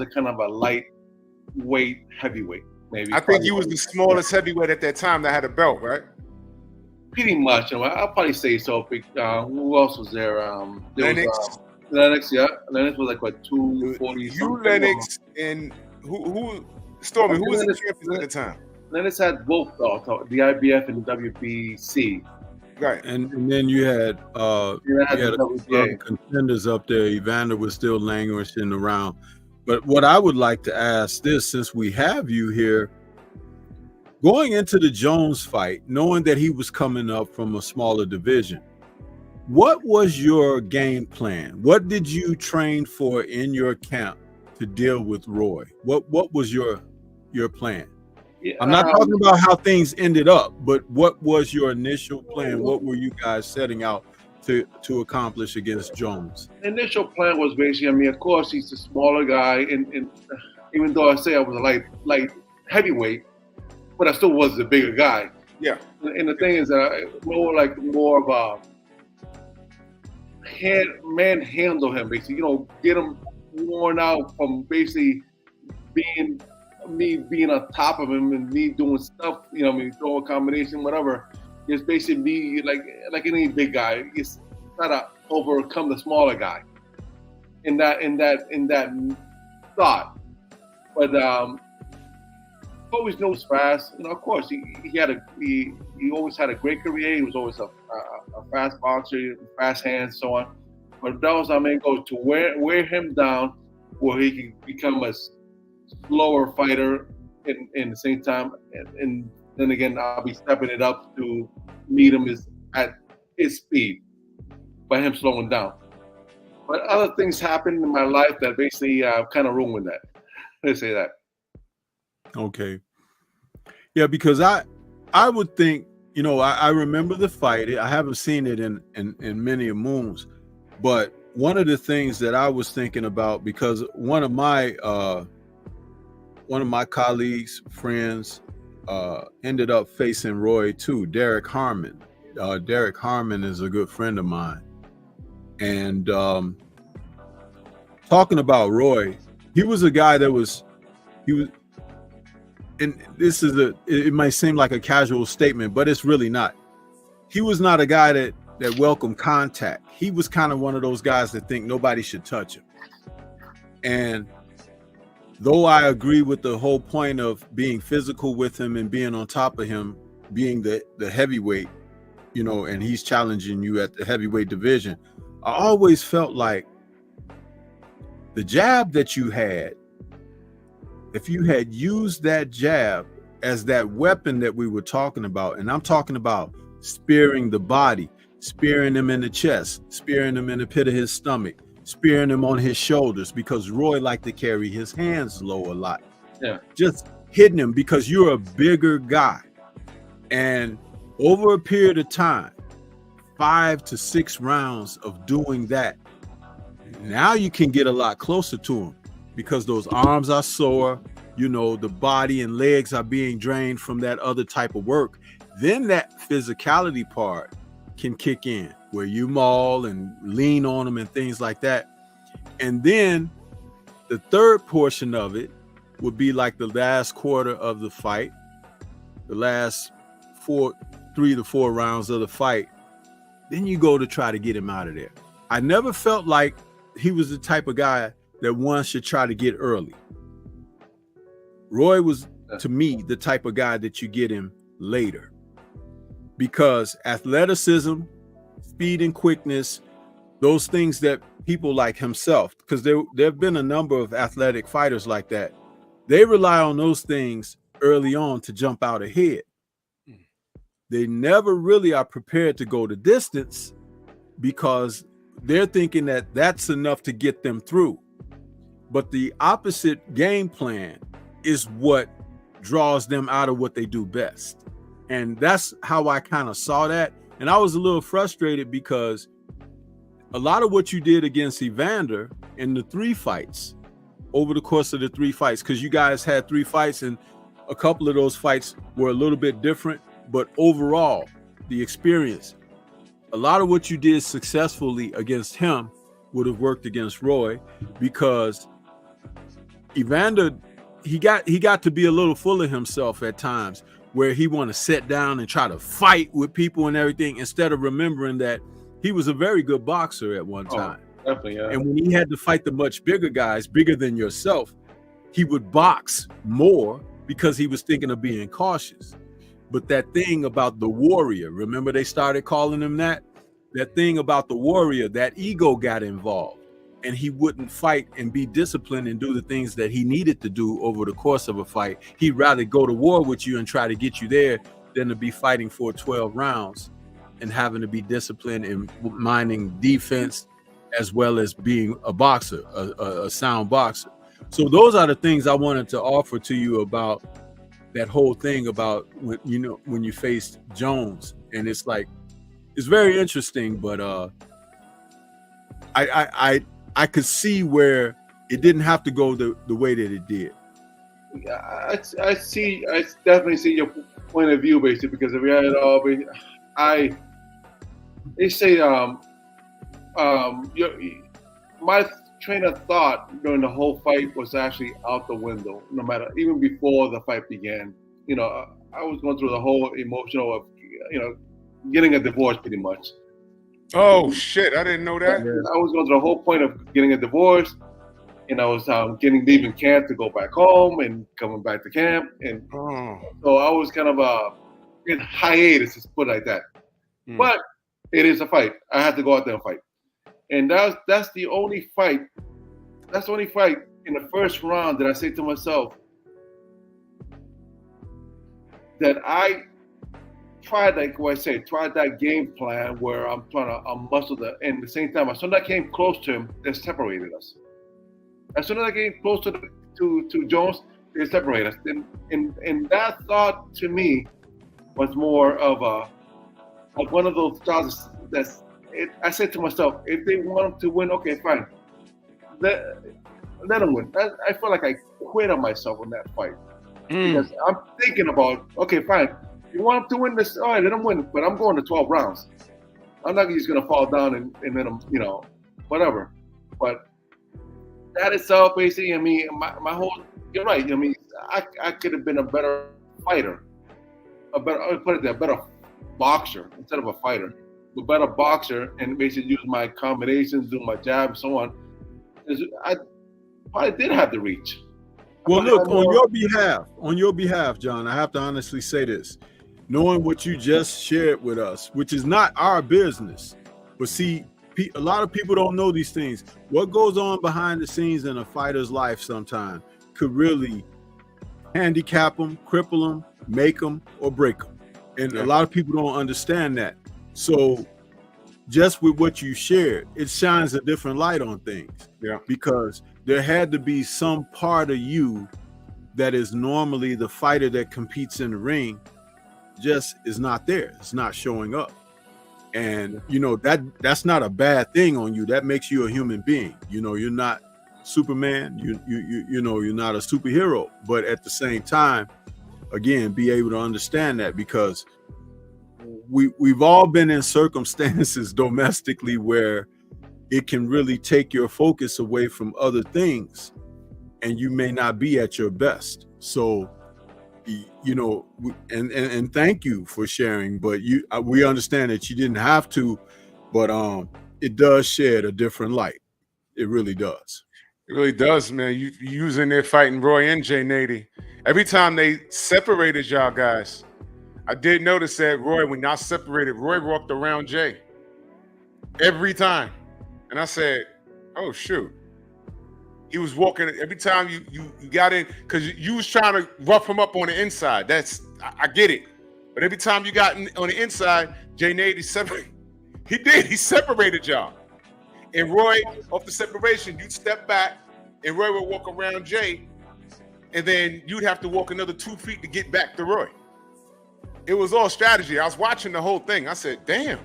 kind of a lightweight heavyweight. Maybe. I think you was the smallest heavyweight at that time that had a belt, right? Pretty much. I'll probably say so. Who else was there? Lennox. Lennox, yeah. Lennox was like what 240. You, Lennox, and who? Stormy. Who was the champion at the time? Lennox had both, the IBF and the WBC. Right. And then you had a couple of contenders up there. Evander was still languishing around. But what I would like to ask this, since we have you here, going into the Jones fight, knowing that he was coming up from a smaller division, what was your game plan? What did you train for in your camp to deal with Roy? What was your plan? Yeah, I'm not talking about how things ended up, but what was your initial plan? What were you guys setting out to accomplish against Jones? The initial plan was basically, of course, he's a smaller guy, and even though I say I was a light heavyweight, but I still was a bigger guy. Yeah. And the thing is, more of a manhandle him, basically. Get him worn out from basically being on top of him and me doing stuff. Throw a combination, whatever. It's basically me like any big guy. It's try to overcome the smaller guy. In that thought, but always knows fast. You know, of course, he always had a great career. He was always a fast boxer, fast hands, so on. But that was our main goal, to wear him down where he can become a slower fighter in the same time. And then again, I'll be stepping it up to meet him at his speed by him slowing down. But other things happened in my life that basically kind of ruined that. Let's say that. Okay. Yeah, because I would think, you know, I remember the fight. I haven't seen it in many moons, but one of the things that I was thinking about, because one of my colleagues, friends, ended up facing Roy too, Derek Harmon. Derek Harmon is a good friend of mine. And talking about Roy, he was a guy that was, and this is it might seem like a casual statement, but it's really not. He was not a guy that welcomed contact. He was kind of one of those guys that think nobody should touch him. And though I agree with the whole point of being physical with him and being on top of him, being the heavyweight, you know, and he's challenging you at the heavyweight division, I always felt like the jab that you had, if you had used that jab as that weapon that we were talking about, and I'm talking about spearing the body, spearing him in the chest, spearing him in the pit of his stomach, spearing him on his shoulders, because Roy liked to carry his hands low a lot. Yeah. Just hitting him because you're a bigger guy. And over a period of time, 5 to 6 rounds of doing that, now you can get a lot closer to him because those arms are sore, you know, the body and legs are being drained from that other type of work. Then that physicality part can kick in where you maul and lean on them and things like that. And then the third portion of it would be like the last quarter of the fight, the last 3 to 4 rounds of the fight. Then you go to try to get him out of there. I never felt like he was the type of guy that one should try to get early. Roy was, to me, the type of guy that you get him later, because athleticism, speed and quickness, those things that people like himself, because there have been a number of athletic fighters like that, they rely on those things early on to jump out ahead. They never really are prepared to go the distance because they're thinking that that's enough to get them through. But the opposite game plan is what draws them out of what they do best. And that's how I kind of saw that. And I was a little frustrated because a lot of what you did against Evander in the 3 fights, over the course of the 3 fights, because you guys had 3 fights and a couple of those fights were a little bit different, but overall, the experience, a lot of what you did successfully against him would have worked against Roy, because Evander, he got to be a little full of himself at times, where he want to sit down and try to fight with people and everything, instead of remembering that he was a very good boxer at one time. Definitely, yeah. And when he had to fight the much bigger guys, bigger than yourself, he would box more because he was thinking of being cautious. But that thing about the warrior, remember they started calling him that? That thing about the warrior, that ego got involved, and he wouldn't fight and be disciplined and do the things that he needed to do over the course of a fight. He'd rather go to war with you and try to get you there than to be fighting for 12 rounds and having to be disciplined and minding defense as well as being a boxer, a sound boxer. So those are the things I wanted to offer to you about that whole thing about when you faced Jones. And it's like, it's very interesting, but I could see where it didn't have to go the way that it did. I definitely see your point of view, basically, because if we had it all, they say my train of thought during the whole fight was actually out the window. No matter, even before the fight began, I was going through the whole emotional of getting a divorce, pretty much. Oh shit! I didn't know that. I was going through the whole point of getting a divorce, and I was leaving camp to go back home and coming back to camp, and so I was kind of in hiatus, let's put it like that. But it is a fight. I had to go out there and fight, and that's the only fight. That's the only fight in the first round that I say to myself that I tried, like what I say, tried that game plan where I'm trying to muscle and at the same time, as soon as I came close to him, they separated us. As soon as I came close to Jones, they separated us. And that thought to me was more of like one of those thoughts I said to myself, if they want to win, okay, fine. Let them win. I feel like I quit on myself in that fight. Because I'm thinking about, okay, fine. You want them to win this? All right, let them win. But I'm going to 12 rounds. I'm not just going to fall down and let them, whatever. But that itself, basically, I mean, my whole, you're right. I mean, I could have been a better fighter. I would put it there, a better boxer instead of a fighter. A better boxer and basically use my combinations, do my jab, and so on. I probably did have the reach. Well, look, on your behalf, John, I have to honestly say this. Knowing what you just shared with us, which is not our business, but see, a lot of people don't know these things. What goes on behind the scenes in a fighter's life sometimes could really handicap them, cripple them, make them, or break them. And a lot of people don't understand that. So just with what you shared, it shines a different light on things. Yeah. Because there had to be some part of you that is normally the fighter that competes in the ring just is not there. It's not showing up. And that's not a bad thing on you. That makes you a human being. You're not Superman. You're not a superhero. But at the same time, again, be able to understand that, because we've all been in circumstances domestically where it can really take your focus away from other things, and you may not be at your best. So, and thank you for sharing. But we understand that you didn't have to, but it does shed a different light. It really does. It really does, man. You using there fighting Roy and Jay Nady. Every time they separated y'all guys, I did notice that Roy, when y'all separated, Roy walked around Jay every time. And I said, oh, shoot. He was walking every time you got in, because you was trying to rough him up on the inside. I get it. But every time you got on the inside, Jay Nady separated. He separated y'all. And Roy, off the separation, you'd step back, and Roy would walk around Jay, and then you'd have to walk another 2 feet to get back to Roy. It was all strategy. I was watching the whole thing. I said, damn.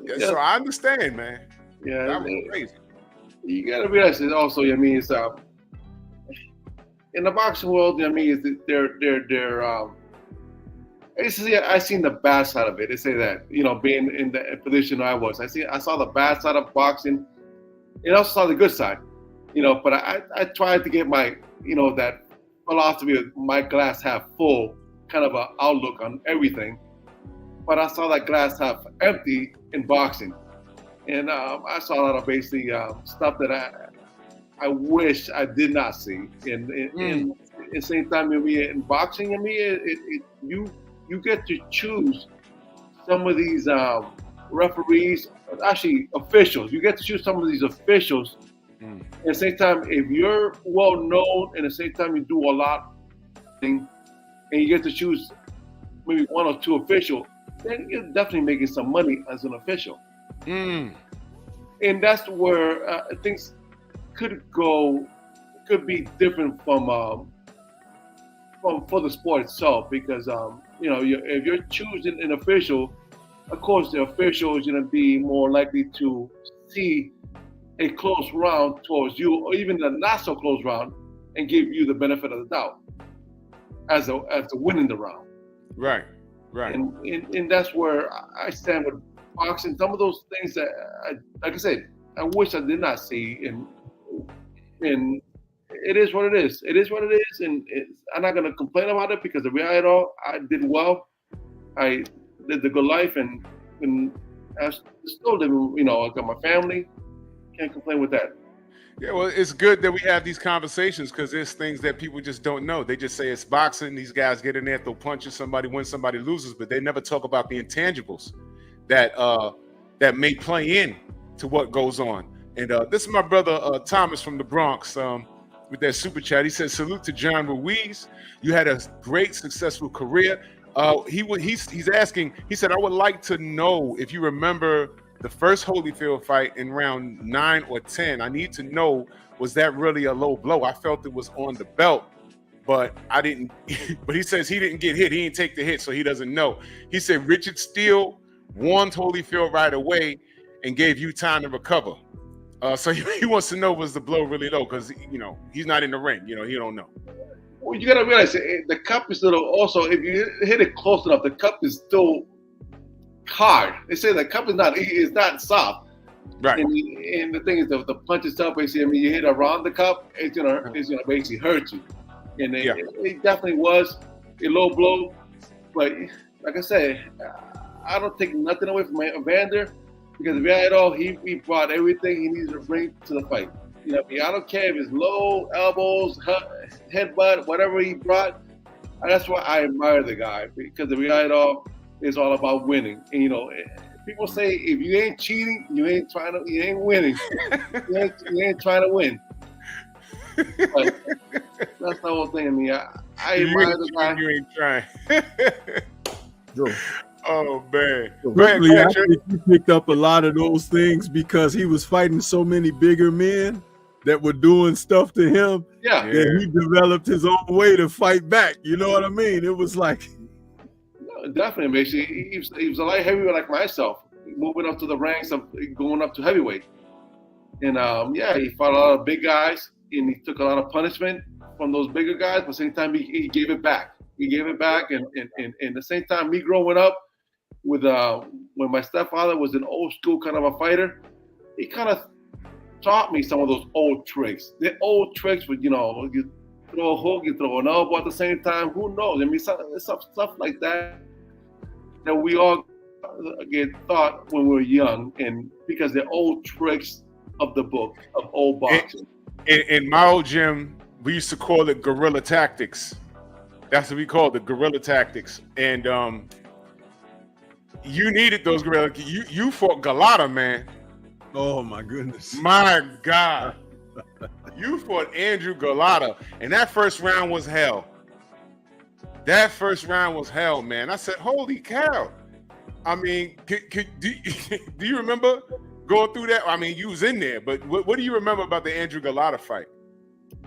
Yeah, so I understand, man. Yeah, that was crazy. You gotta realize it also. I mean, it's in the boxing world. I mean, I seen the bad side of it. They say that, being in the position I was, I saw the bad side of boxing, and also saw the good side. But I tried to get my, that philosophy of my glass half full kind of an outlook on everything. But I saw that glass half empty in boxing. And I saw a lot of basically stuff that I wish I did not see. And at the same time, in boxing, you get to choose some of these referees, actually officials. You get to choose some of these officials. At the same time, if you're well known, and at the same time you do a lot, and you get to choose maybe one or two officials, then you're definitely making some money as an official. And that's where things could be different from for the sport itself, because if you're choosing an official, of course the official is going to be more likely to see a close round towards you, or even a not so close round, and give you the benefit of the doubt as a winning the round. Right. And that's where I stand with boxing. Some of those things that, like I said, I wish I did not see, and it is what it is. It is what it is, and I'm not gonna complain about it, because the reality all, I did well. I lived a good life, and I still living. I got my family. Can't complain with that. Yeah, well, it's good that we have these conversations because there's things that people just don't know. They just say it's boxing. These guys get in there, throw punches, somebody wins, somebody loses, but they never talk about the intangibles that may play in to what goes on. And this is my brother Thomas from the Bronx with that super chat. He says, salute to John Ruiz. You had a great, successful career. He's asking, he said, I would like to know if you remember the first Holyfield fight in round 9 or 10. I need to know, was that really a low blow? I felt it was on the belt, but I didn't. But he says he didn't get hit. He didn't take the hit, so he doesn't know. He said Richard Steele warned Holyfield right away and gave you time to recover. So he wants to know, was the blow really low? Because, you know, he's not in the ring. You know, he don't know. Well, you got to realize the cup is still also, if you hit it close enough, the cup is still hard. They say the cup is not soft. Right. And the thing is, the punch itself, basically, I mean, you hit around the cup, it's gonna basically hurt you. And it definitely was a low blow. But like I said, I don't take nothing away from Evander, because he brought everything he needed to bring to the fight. You know, I don't care if it's low, elbows, headbutt, whatever he brought. That's why I admire the guy, because the reality is all about winning. And you know, people say if you ain't cheating, you ain't winning. you ain't trying to win. But that's the whole thing. I mean, I admire the guy. You ain't trying. Joe. Oh man. Quickly, I think he picked up a lot of those things because he was fighting so many bigger men that were doing stuff to him. Yeah. That he developed his own way to fight back. You know what I mean? It was like, definitely, basically, he was a light heavyweight like myself, moving up to the ranks of going up to heavyweight. And he fought a lot of big guys, and he took a lot of punishment from those bigger guys. But at the same time, he gave it back. He gave it back, and at the same time, me growing up with when my stepfather was an old school kind of a fighter, he kind of taught me some of those old tricks. The old tricks with, you know, you throw a hook, you throw an elbow at the same time. Who knows? I mean, stuff like that we all get taught when we were young, and because they're old tricks of the book of old boxing. In my old gym, we used to call it guerrilla tactics. That's what we called it, guerrilla tactics. And you needed those guerrilla. You fought Galata, man. oh my goodness. My God. You fought Andrew Galata, and that first round was hell. That first round was hell, man. I said, holy cow. I mean, do you remember going through that? I mean, you was in there, but what do you remember about the Andrew Galata fight?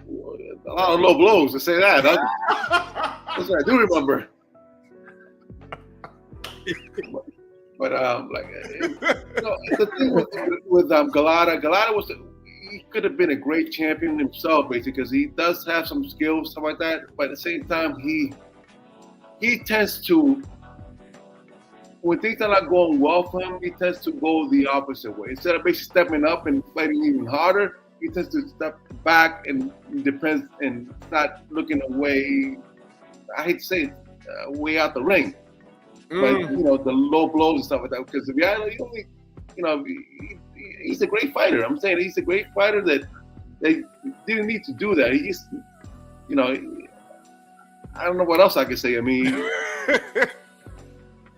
A lot of low blows, to say that. That's what I do remember. But the thing with Galata he could have been a great champion himself, basically, because he does have some skills, stuff like that. But at the same time, he tends to, when things are not going well for him, he tends to go the opposite way. Instead of basically stepping up and fighting even harder, he tends to step back and depends and start looking away. I hate to say it, way out the ring. But you know, the low blows and stuff like that. Because he's a great fighter. I'm saying he's a great fighter that they didn't need to do that. He just, I don't know what else I could say. I mean,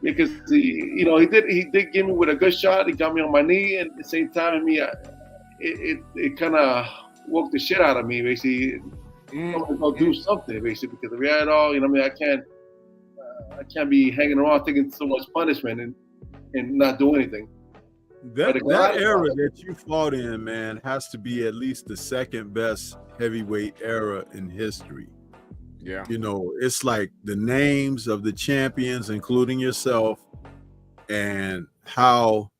because he did give me with a good shot. He got me on my knee, and at the same time, it kind of woke the shit out of me. Basically, I'll do something. Basically, because the reality, I can't be hanging around taking so much punishment and not do anything. That era that you fought in, man, has to be at least the second best heavyweight era in history. Yeah. It's like the names of the champions, including yourself, and how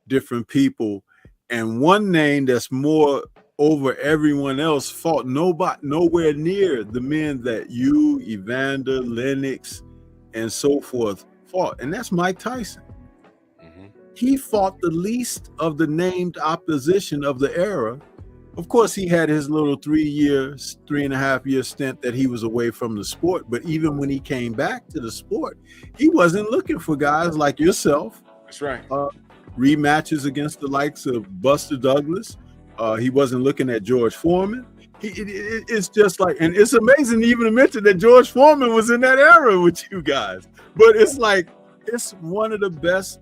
different people, and one name that's more over everyone else fought nowhere near the men that you, Evander, Lennox, and so forth fought, and that's Mike Tyson. He fought the least of the named opposition of the era. Of course, he had his little 3.5 year stint that he was away from the sport. But even when he came back to the sport, he wasn't looking for guys like yourself. That's right. Rematches against the likes of Buster Douglas, He wasn't looking at George Foreman. It's just like, and it's amazing even to mention that George Foreman was in that era with you guys. But it's like, it's one of the best.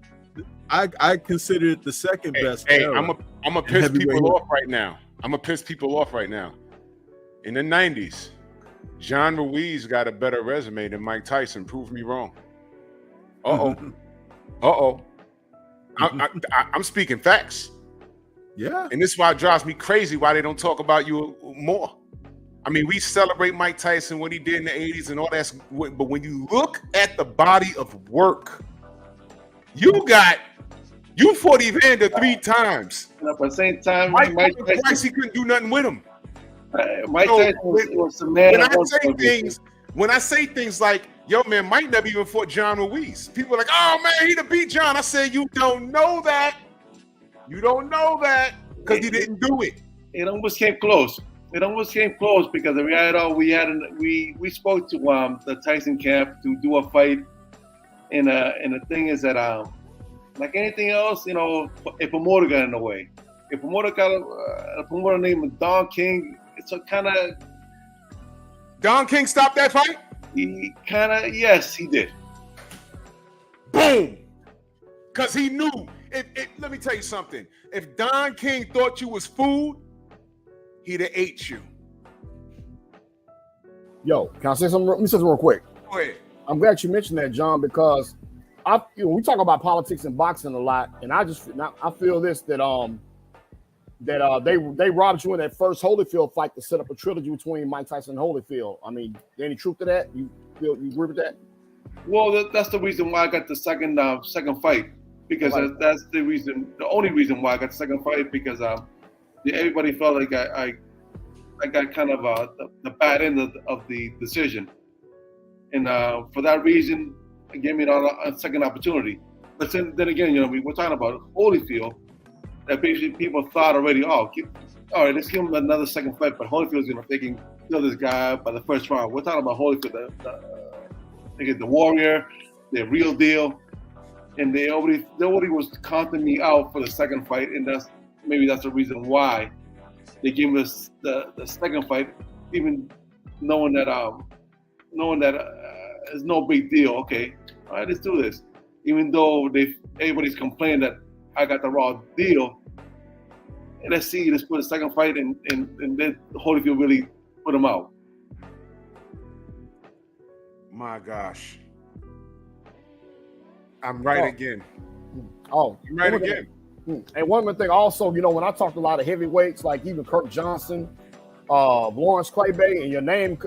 I consider it the second best. Hey, I'm gonna piss people off right now. In the 90s, John Ruiz got a better resume than Mike Tyson. Prove me wrong. I'm speaking facts. Yeah. And this is why it drives me crazy why they don't talk about you more. I mean, we celebrate Mike Tyson, what he did in the 80s and all that, but when you look at the body of work, you fought Evander 3 times. And at the same time, Mike Tyson, he couldn't do nothing with him. Mike Tyson was the man. When I say things like, yo, man, Mike never even fought John Ruiz. People are like, oh, man, he'd have beat John. I say, you don't know that. You don't know that because he didn't do it. It almost came close. Because the reality, we spoke to the Tyson camp to do a fight, and the thing is that like anything else, you know, a promoter got in the way. A promoter named Don King. It's a kind of Don King stopped that fight. Yes, he did. Boom, because he knew. Let me tell you something. If Don King thought you was food, he'd have ate you. Yo, can I say something? Let me say something real quick. Go ahead. I'm glad you mentioned that, John, because we talk about politics and boxing a lot, and I feel this that they robbed you in that first Holyfield fight to set up a trilogy between Mike Tyson and Holyfield. I mean, any truth to that? You agree with that? Well, that's the reason why I got the second fight. Because that's the only reason why I got the second fight, because everybody felt like I got kind of the bad end of the decision, and for that reason, it gave me a second opportunity. But then again, you know, we're talking about Holyfield, that basically people thought already, all right, let's give him another second fight, but Holyfield's thinking, kill this guy by the first round. We're talking about Holyfield, the Warrior, the real deal. And nobody was counting me out for the second fight, and that's the reason why they gave us the second fight, even knowing that it's no big deal. Okay, all right, let's do this. Even though everybody's complaining that I got the raw deal, and let's put a second fight, and then Holyfield really put him out. My gosh. I'm right again. Oh, you're right again. And one more thing, also, you know, when I talk to a lot of heavyweights, like even Kirk Johnson, Lawrence Claybay, and your name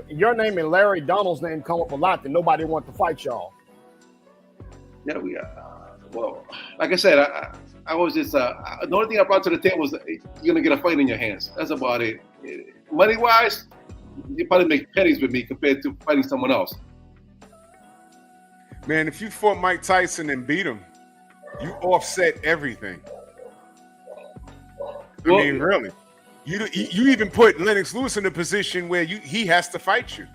and Larry Donald's name come up a lot, that nobody wants to fight y'all. Yeah, we well, like I said, I was just the only thing I brought to the table was you're gonna get a fight in your hands. That's about it. Money wise, you probably make pennies with me compared to fighting someone else. Man, if you fought Mike Tyson and beat him, you offset everything. I mean, really. You even put Lennox Lewis in a position where he has to fight you.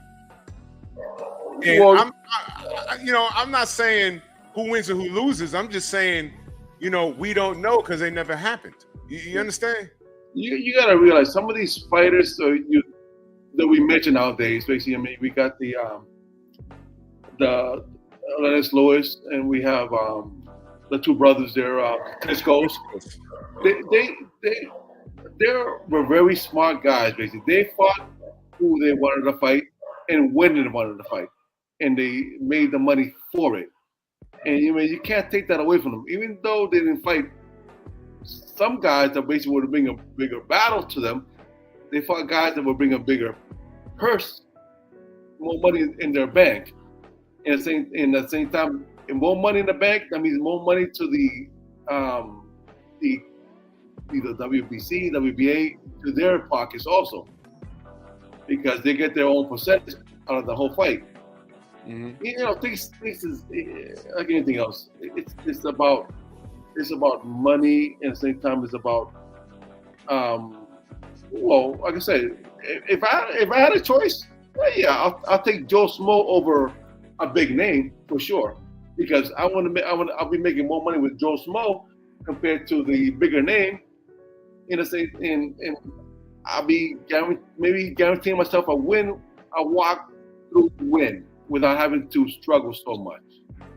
And I'm not saying who wins or who loses. I'm just saying, you know, we don't know because they never happened. You understand? You got to realize some of these fighters that we mention nowadays. Basically, I mean, we got the Lennox Lewis, and we have the two brothers there, Klitschko's. They were very smart guys. Basically, they fought who they wanted to fight and when they wanted to fight, and they made the money for it. And you can't take that away from them. Even though they didn't fight some guys that basically would bring a bigger battle to them, they fought guys that would bring a bigger purse, more money in their bank. And at the same time, and more money in the bank, that means more money to the WBC, WBA, to their pockets also, because they get their own percentage out of the whole fight. Mm-hmm. You know, things is like anything else. It's about money, and at the same time, it's about well, like I said, if I had a choice, yeah, I'll take Joe Smo over a big name for sure, because I'll be making more money with Joe Smo compared to the bigger name, in a sense, and I'll be maybe guaranteeing myself a win, a walk through win without having to struggle so much.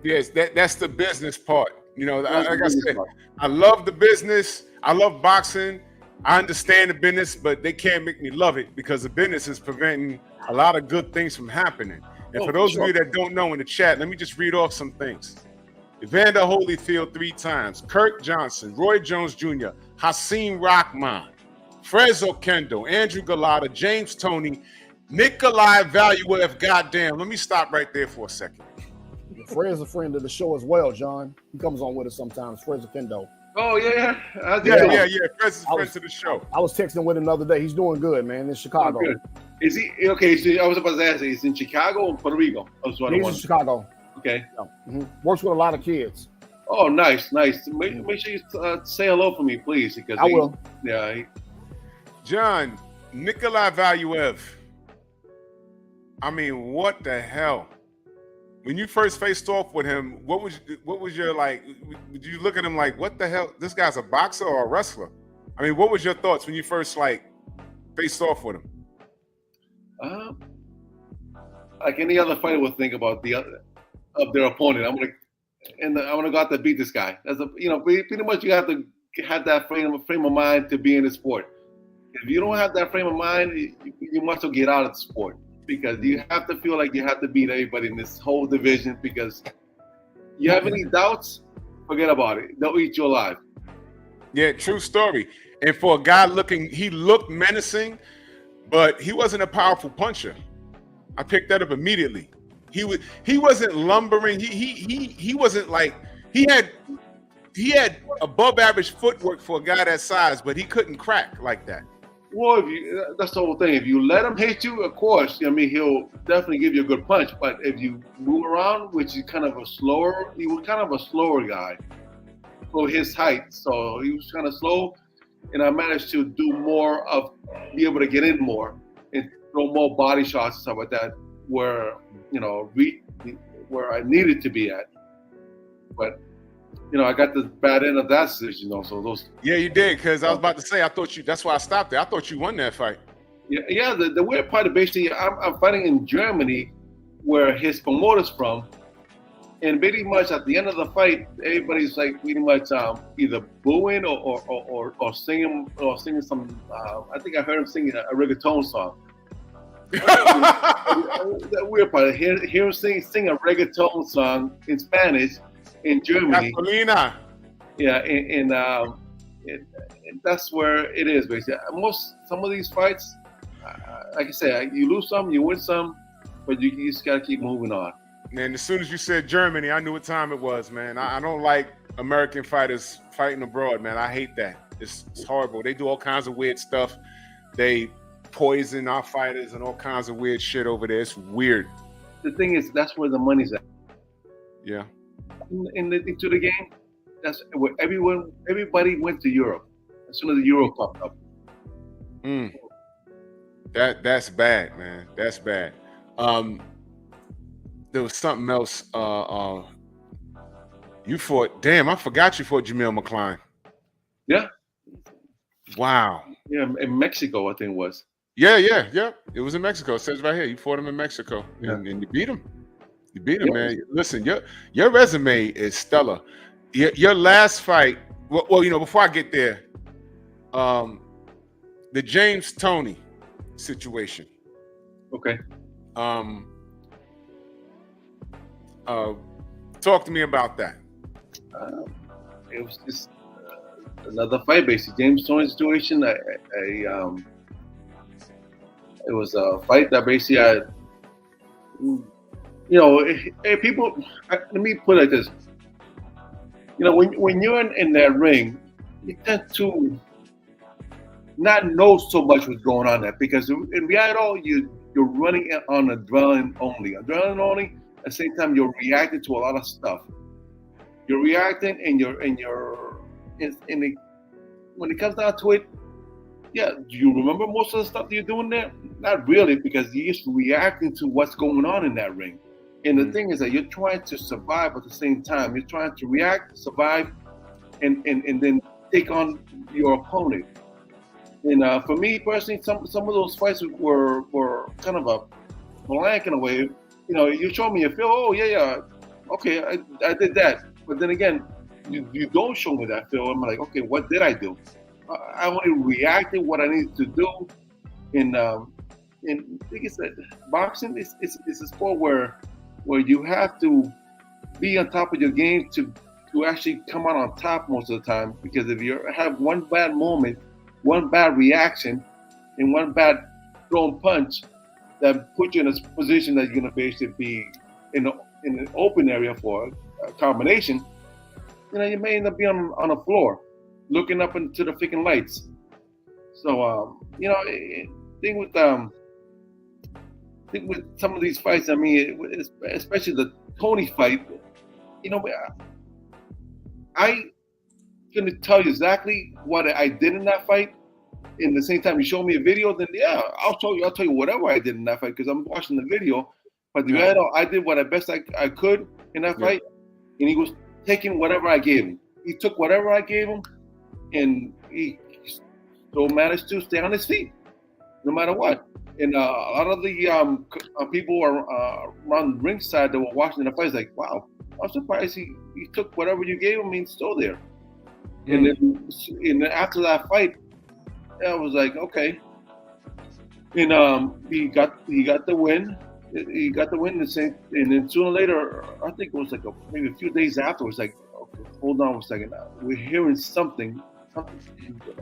Yes, that's the business part. You know, like I said, I love the business. I love boxing. I understand the business, but they can't make me love it because the business is preventing a lot of good things from happening. And for those of you that don't know in the chat, let me just read off some things. Evander Holyfield 3 times, Kirk Johnson, Roy Jones Jr., Hasim Rahman, Frez Okendo, Andrew Galata, James Toney, Nikolai Valuev. Goddamn, let me stop right there for a second. Fred's a friend of the show as well, John. He comes on with us sometimes. Frez Okendo. Oh yeah. Frez is friend to the show. I was texting with him the other day. He's doing good, man. In Chicago. Good. Is he okay? So I was about to ask, is he in Chicago or Puerto Rico? He's in Chicago. Okay. Yeah. Mm-hmm. Works with a lot of kids. Oh, nice. Make sure you say hello for me, please, because I will. Yeah. John, Nikolai Valuev. I mean, what the hell? When you first faced off with him, what was your like? Did you look at him like, what the hell? This guy's a boxer or a wrestler? I mean, what was your thoughts when you first like faced off with him? Like any other fighter would think about of their opponent. I'm gonna go out to beat this guy. Pretty much you have to have that frame of mind to be in the sport. If you don't have that frame of mind, you must well get out of the sport. Because you have to feel like you have to beat everybody in this whole division. Because you have any doubts, forget about it. They'll eat you alive. Yeah, true story. And for a guy he looked menacing, but he wasn't a powerful puncher. I picked that up immediately. He wasn't lumbering. He wasn't like he had above average footwork for a guy that size, but he couldn't crack like that. Well, that's the whole thing. If you let him hit you, of course, he'll definitely give you a good punch. But if you move around, which is he was kind of a slower guy for his height. So he was kind of slow. And I managed to be able to get in more and throw more body shots and stuff like that where I needed to be at. But I got the bad end of that decision also. Yeah, you did, because I was about to say, that's why I stopped there. I thought you won that fight. Yeah. The weird part of basically, I'm fighting in Germany, where his promoter's from, and pretty much at the end of the fight, everybody's like pretty much either booing or singing some. I think I heard him singing a reggaeton song. The weird part, hear him sing a reggaeton song in Spanish. In Germany, Gasolina. Yeah, and that's where it is basically. Some of these fights, like I said, you lose some, you win some, but you just gotta keep moving on. Man, as soon as you said Germany, I knew what time it was, man. I don't like American fighters fighting abroad, man. I hate that. It's horrible. They do all kinds of weird stuff. They poison our fighters and all kinds of weird shit over there. It's weird. The thing is, that's where the money's at. Yeah. Into the game, that's where everybody went to Europe as soon as the Euro popped up. That's bad, man. That's bad. There was something else. You fought. Damn, I forgot you fought Jamil McCline. Yeah. Wow. Yeah, in Mexico, I think it was. Yeah. It was in Mexico. It says right here. You fought him in Mexico, and you beat him. You beat him, man. Listen, your resume is stellar. Your last fight, well, before I get there, the James Toney situation. Okay. Talk to me about that. It was just another fight, basically. James Toney situation. It was a fight that basically people. Let me put it like this. When you're in that ring, you tend to not know so much what's going on there because in reality, you're running on adrenaline only. At the same time, you're reacting to a lot of stuff. You're reacting, and when it comes down to it, yeah. Do you remember most of the stuff that you're doing there? Not really, because you're just reacting to what's going on in that ring. And the thing is that you're trying to survive at the same time. You're trying to react, survive, and then take on your opponent. And for me personally, some of those fights were kind of a blank in a way. You know, you show me a film. Oh yeah, okay, I did that. But then again, you don't show me that film. I'm like, okay, what did I do? I only reacted what I needed to do. And I think it's that boxing is a sport where you have to be on top of your game to actually come out on top most of the time. Because if you have one bad moment, one bad reaction, and one bad thrown punch, that puts you in a position that you're going to basically be in an open area for a combination, you know, you may end up being on the floor, looking up into the freaking lights. So, you know, thing with some of these fights, I mean, especially the Tony fight, you know, I couldn't tell you exactly what I did in that fight. In the same time you show me a video, then yeah, I'll tell you whatever I did in that fight because I'm watching the video. But I did what I could in that fight, and he was taking whatever I gave him. He took whatever I gave him, and he still managed to stay on his feet, no matter what. And a lot of the people around the ringside that were watching the fight, like, wow, I'm surprised he took whatever you gave him, and he's still there. And then after that fight, I was like, okay. And he got the win. He got the win. And then sooner or later, I think it was like maybe a few days afterwards, like, okay, hold on a second. We're hearing something.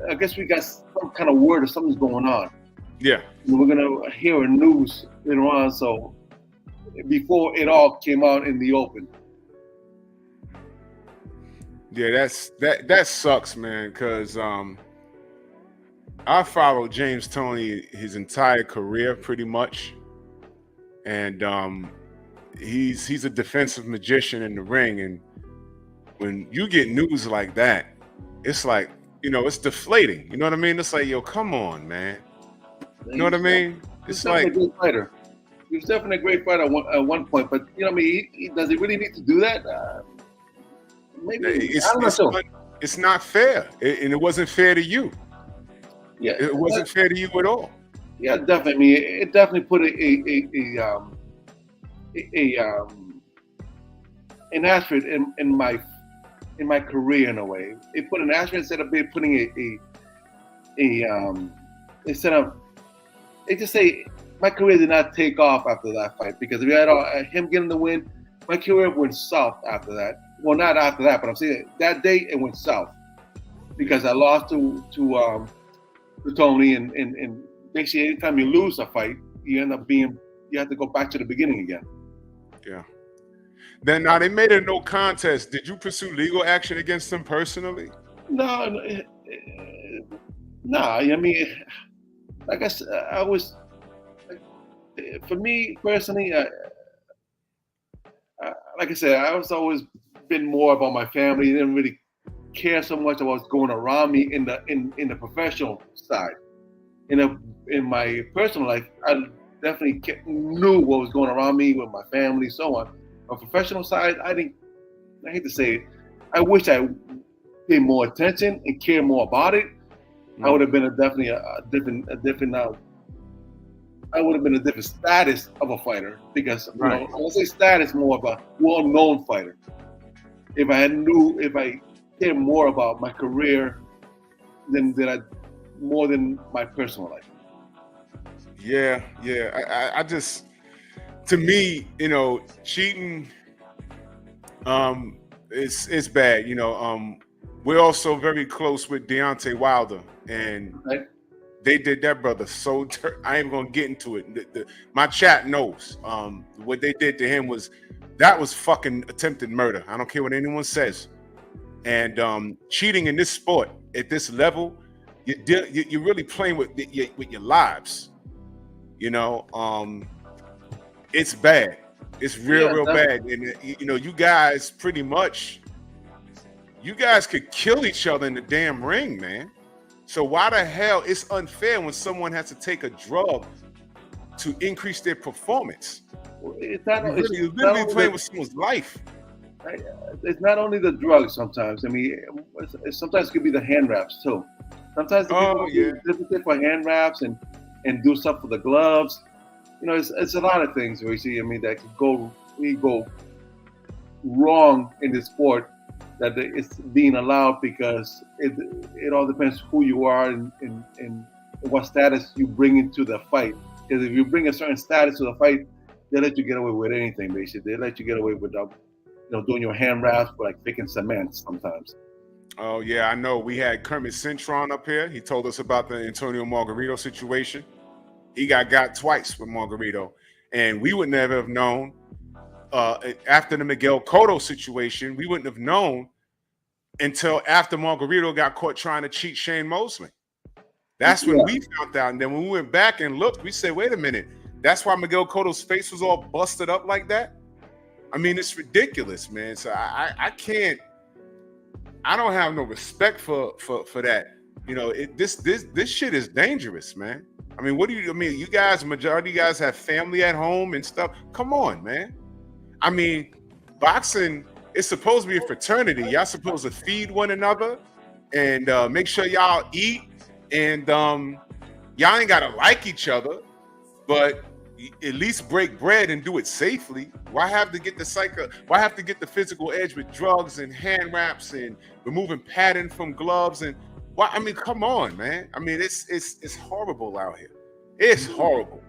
I guess we got some kind of word or something's going on. Yeah. And we're gonna hear news later on. So before it all came out in the open. Yeah, that sucks, man. Because I followed James Toney his entire career, pretty much, and he's a defensive magician in the ring. And when you get news like that, it's like, you know, it's deflating. You know what I mean? It's like, yo, come on, man. You know what I mean? It's like, a great fighter. He was definitely a great fighter at one point, but you know what I mean? Does he really need to do that? Maybe it's not fair, and it wasn't fair to you. Yeah, it wasn't fair to you at all. Yeah, definitely. I mean, it definitely put an asterisk in my career in a way. It put an asterisk instead of putting instead of it just say my career did not take off after that fight because if you had him getting the win, my career went south after that. Well, not after that, but I'm saying that day it went south because I lost to Tony, and basically anytime you lose a fight, you end up you have to go back to the beginning again. Yeah. Then now they made it no contest. Did you pursue legal action against them personally? No. I mean, like I said, I was. For me personally, like I said, I was always been more about my family. Didn't really care so much about what's going around me in the professional side. In my personal life, I definitely knew what was going around me with my family, so on. On professional side, I hate to say it, I wish I paid more attention and cared more about it. I would have been definitely a different I would have been a different status of a fighter because you know, I would say status more of a well-known fighter. If I cared more about my career than more than my personal life. Yeah. I just, to me, you know, cheating, it's bad. You know, we're also very close with Deontay Wilder, and they did that brother so. I ain't gonna get into it. My chat knows. What they did to him was fucking attempted murder. I don't care what anyone says. And cheating in this sport at this level, you're really playing with your lives. You know, it's bad. It's real bad. And you know, you guys could kill each other in the damn ring, man. So why the hell it's unfair when someone has to take a drug to increase their performance? You're literally playing with someone's life. It's not only the drugs sometimes. I mean, sometimes it could be the hand wraps too. Sometimes the people do for hand wraps and do stuff for the gloves. You know, it's a lot of things where you see. I mean, that could go wrong in the sport, that it's being allowed because it all depends who you are and what status you bring into the fight. Because if you bring a certain status to the fight, they let you get away with anything. Basically, they let you get away with doing your hand wraps, but like picking cement sometimes. Oh yeah, I know. We had Kermit Cintron up here. He told us about the Antonio Margarito situation. He got twice with Margarito, and we would never have known. After the Miguel Cotto situation, we wouldn't have known until after Margarito got caught trying to cheat Shane Mosley. That's when we found out. And then when we went back and looked, we said, wait a minute, that's why Miguel Cotto's face was all busted up like that? I mean, it's ridiculous, man. So I can't, I don't have no respect for that. You know, this shit is dangerous, man. I mean, you guys, majority of you guys have family at home and stuff. Come on, man. I mean, boxing is supposed to be a fraternity. Y'all supposed to feed one another and make sure y'all eat. And y'all ain't gotta like each other, but at least break bread and do it safely. Why have to get the physical edge with drugs and hand wraps and removing padding from gloves? And why? I mean, come on, man. I mean, it's horrible out here. It's horrible.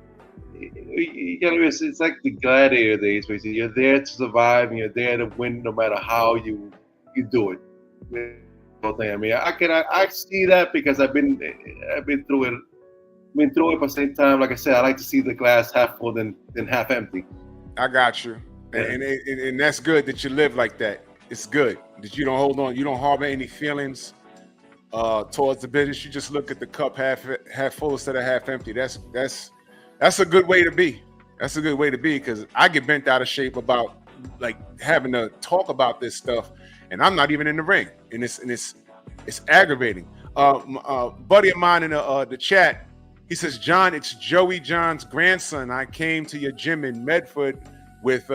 It's like the gladiator days, basically. You're there to survive and you're there to win no matter how you do it. I mean, I see that because I've been through it. But at the same time, like I said, I like to see the glass half full than half empty. I got you, and that's good that you live like that. It's good that you don't hold on, you don't harbor any feelings towards the business. You just look at the cup half full instead of half empty. That's a good way to be. That's a good way to be, because I get bent out of shape about like having to talk about this stuff, and I'm not even in the ring, and it's aggravating. Buddy of mine in the chat, he says, John, it's Joey John's grandson. I came to your gym in Medford with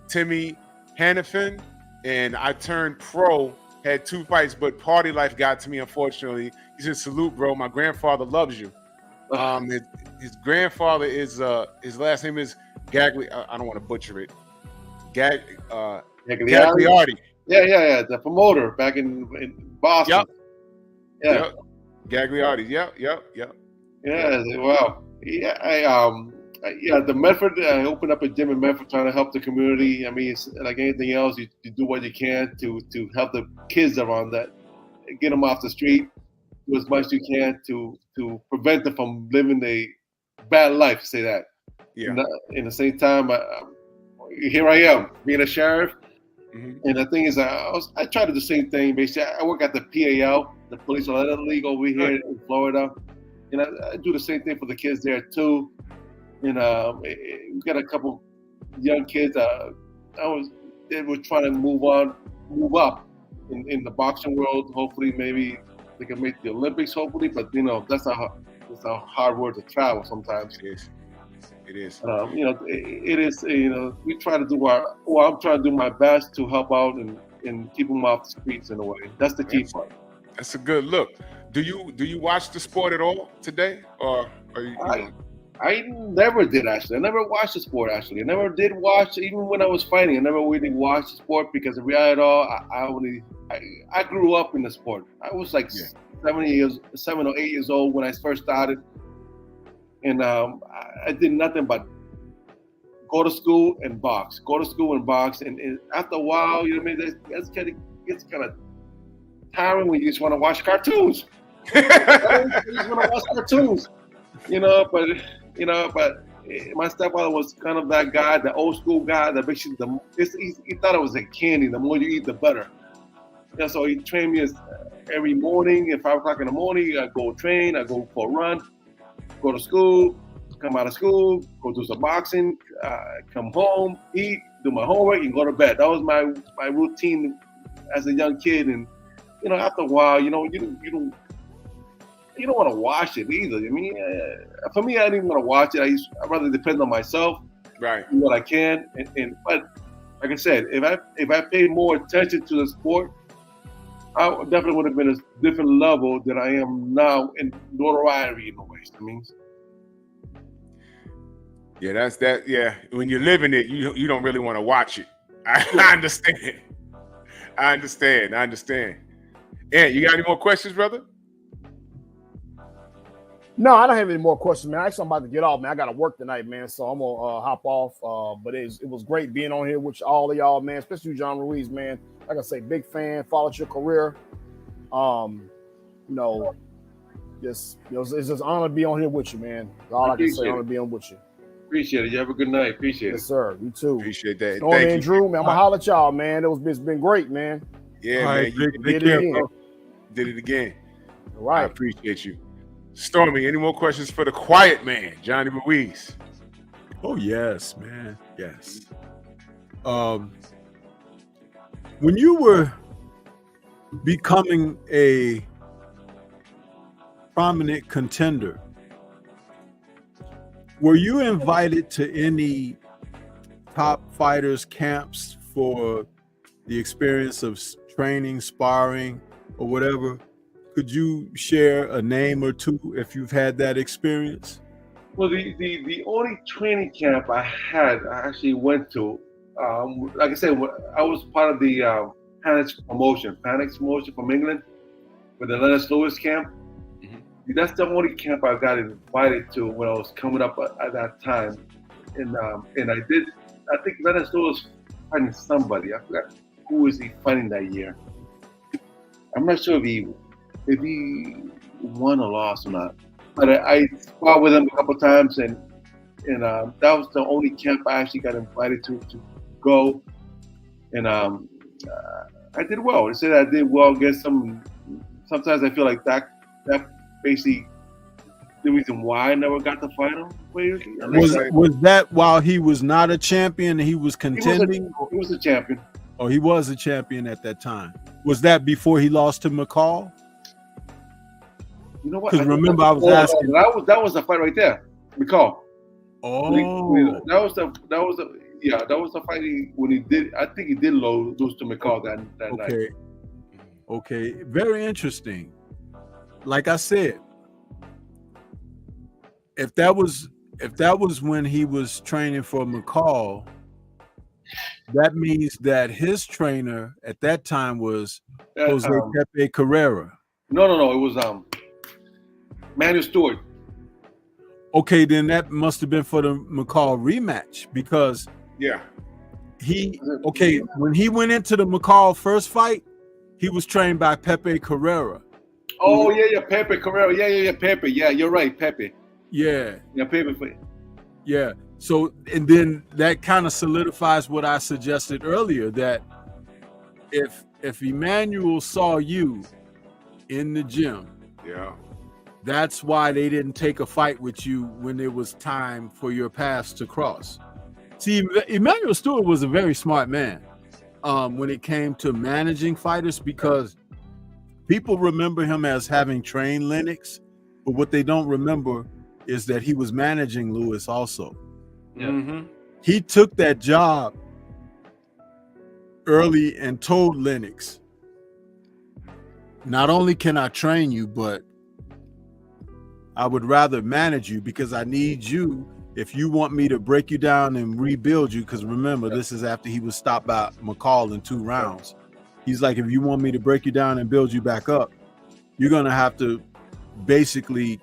Timmy Hannafin, and I turned pro, had 2 fights, but party life got to me, unfortunately. He said, salute, bro. My grandfather loves you. His grandfather is, his last name is Gagli. I don't want to butcher it. Gagliardi. Yeah. The promoter back in Boston. Yep. Gagliardi. Yep. Yeah, wow. Yeah, the Medford, I opened up a gym in Medford trying to help the community. I mean, it's like anything else, you do what you can to help the kids around that, get them off the street, do as much as you can to prevent them from living a bad life, say that. Yeah. In the same time, here I am, being a sheriff. Mm-hmm. And the thing is, I try to do the same thing. Basically, I work at the PAL, the Police Athletic League over here in Florida. And I do the same thing for the kids there too. And we got a couple young kids. They were trying to move up in the boxing world. Hopefully, maybe they can make the Olympics. Hopefully, but that's a hard road to travel sometimes. It is. It is. We try to do I'm trying to do my best to help out and keep them off the streets in a way. That's the key part. That's a good look. Do you watch the sport at all today, or are you? I never did, actually. I never watched the sport, actually. I never did watch, even when I was fighting. I never really watched the sport because, in reality, I grew up in the sport. I was like 7 or 8 years old when I first started, and I did nothing but go to school and box. And after a while, it's kind of tiring when you just want to watch cartoons. You just want to watch cartoons, but my stepfather was kind of that guy, the old school guy that basically he thought it was like candy. The more you eat, the better. So he trained me every morning at 5 o'clock in the morning. I go train, I go for a run, go to school, come out of school, go do some boxing, come home, eat, do my homework, and go to bed. That was my routine as a young kid. And after a while, you don't want to watch it either. I mean, for me, I didn't even want to watch it. I'd rather depend on myself, right? Do what I can, but like I said, if I pay more attention to the sport, I definitely would have been a different level than I am now in notoriety in the West. I mean, Yeah, that's that. Yeah, when you're living it, you don't really want to watch it. I understand. I understand. And you got any more questions, brother? No, I don't have any more questions, man. Actually, I'm about to get off, man. I got to work tonight, man. So I'm gonna hop off. But it was great being on here with all of y'all, man. Especially you, John Ruiz, man. Like I say, big fan. Followed your career. It's just an honor to be on here with you, man. All I can say, honor to be on with you. Appreciate it. You have a good night. Appreciate it. Yes, sir. You too. Appreciate that. Thank you, Andrew, man. I'm gonna holler at y'all, man. It's been great, man. Yeah, all man. right, You did did it again. All right. I appreciate you. Stormy, any more questions for the quiet man, Johnny Ruiz? Oh yes, man. Yes. When you were becoming a prominent contender, were you invited to any top fighters camps for the experience of training, sparring, or whatever? Could you share a name or two if you've had that experience? Well, the only training camp I actually went to, like I said, I was part of the Panics promotion from England, with the Lennox Lewis camp. Mm-hmm. That's the only camp I got invited to when I was coming up at that time, and I think Lennox Lewis fighting somebody. I forgot who was he fighting that year. I'm not sure if he won or lost or not. But I sparred with him a couple times, and that was the only camp I actually got invited to go. And I did well. They said I did well against some. Sometimes I feel like that basically the reason why I never got to fight him. Was that while he was not a champion? He was contending. He was a champion. Oh, he was a champion at that time. Was that before he lost to McCall? You know what? Because remember, I was asking. That was the fight right there. McCall. Oh, that was the fight when he did. I think he did lose to McCall that night. Okay, very interesting. Like I said, if that was when he was training for McCall, that means that his trainer at that time was Jose Pepe Carrera. No. It was Manuel Stewart. Okay, then that must have been for the McCall rematch, because when he went into the McCall first fight, he was trained by Pepe Carrera. Oh yeah, Pepe Carrera. Yeah, Pepe. Yeah, you're right, Pepe. Yeah, Pepe. Yeah. So, and then that kind of solidifies what I suggested earlier, that if Emmanuel saw you in the gym, that's why they didn't take a fight with you when it was time for your paths to cross. See, Emmanuel Stewart was a very smart man when it came to managing fighters, because people remember him as having trained Lennox, but what they don't remember is that he was managing Lewis also. Yeah. Mm-hmm. He took that job early and told Lennox, not only can I train you, but I would rather manage you, because I need you if you want me to break you down and rebuild you. Because remember, this is after he was stopped by McCall in 2 rounds. He's like, if you want me to break you down and build you back up, you're going to have to basically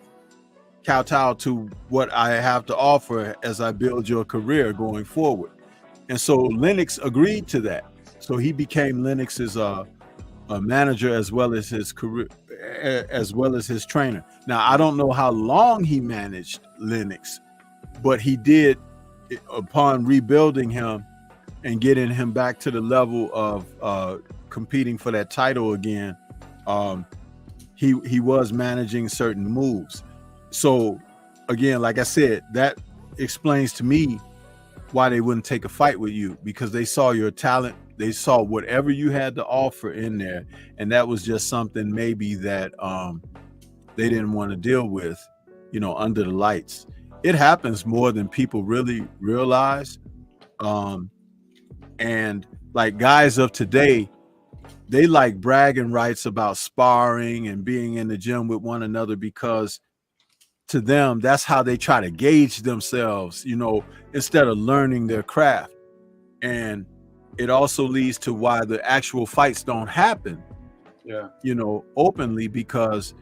kowtow to what I have to offer as I build your career going forward. And so Lennox agreed to that. So he became Lennox's a manager as well as his career, as well as his trainer. Now, I don't know how long he managed Lennox, but he did, upon rebuilding him and getting him back to the level of competing for that title again. He was managing certain moves. So again, like I said, that explains to me why they wouldn't take a fight with you, because they saw your talent. They saw whatever you had to offer in there, and that was just something maybe that they didn't want to deal with, under the lights. It happens more than people really realize. And like guys of today, they like bragging rights about sparring and being in the gym with one another, because to them, that's how they try to gauge themselves, you know, instead of learning their craft. And it also leads to why the actual fights don't happen, you know, openly, because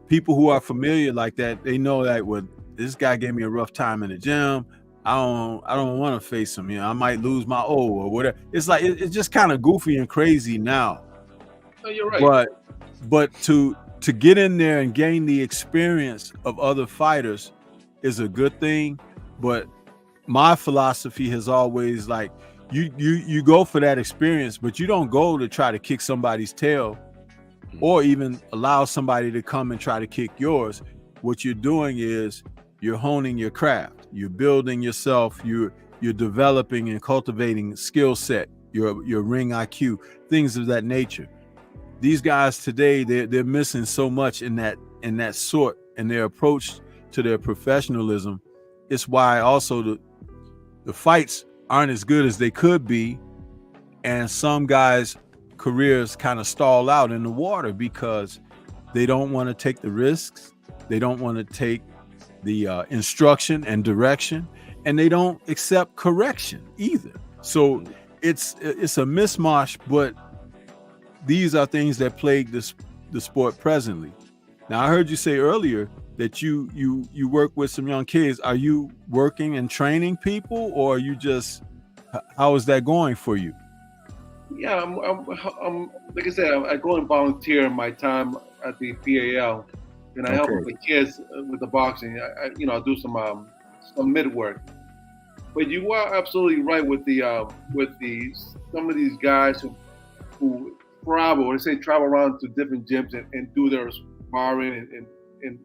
people who are familiar like that, they know that, well, this guy gave me a rough time in the gym. I don't want to face him. You know, I might lose my O or whatever. It's like it's just kind of goofy and crazy now. Oh, you're right. But to get in there and gain the experience of other fighters is a good thing. But my philosophy has always, like, you go for that experience, but you don't go to try to kick somebody's tail or even allow somebody to come and try to kick yours. What you're doing is you're honing your craft, you're building yourself, you're developing and cultivating skill set, your ring IQ, things of that nature. These guys today, they're missing so much in that sort, and their approach to their professionalism. It's why also the fights aren't as good as they could be, and some guys' careers kind of stall out in the water because they don't want to take the risks, they don't want to take the instruction and direction, and they don't accept correction either. So it's a mishmash, but these are things that plague the sport presently. Now, I heard you say earlier that you work with some young kids. Are you working and training people, or are you just, how is that going for you? Yeah, I'm like I said, I go and volunteer my time at the PAL, and I help with the kids with the boxing. I do some mid work. But you are absolutely right with some of these guys who travel. They say travel around to different gyms and do their sparring, and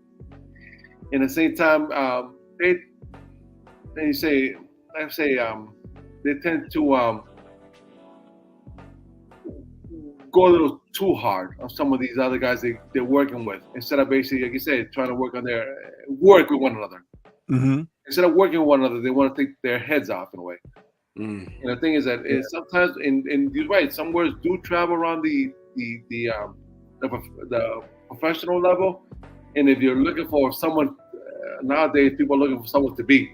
at the same time they tend to go a little too hard on some of these other guys they're working with, instead of basically, like you said, trying to work with one another. Mm-hmm. Instead of working with one another, they want to take their heads off in a way. And the thing is that sometimes, and you're right, some words do travel around the professional level. And if you're looking for someone, nowadays people are looking for someone to beat.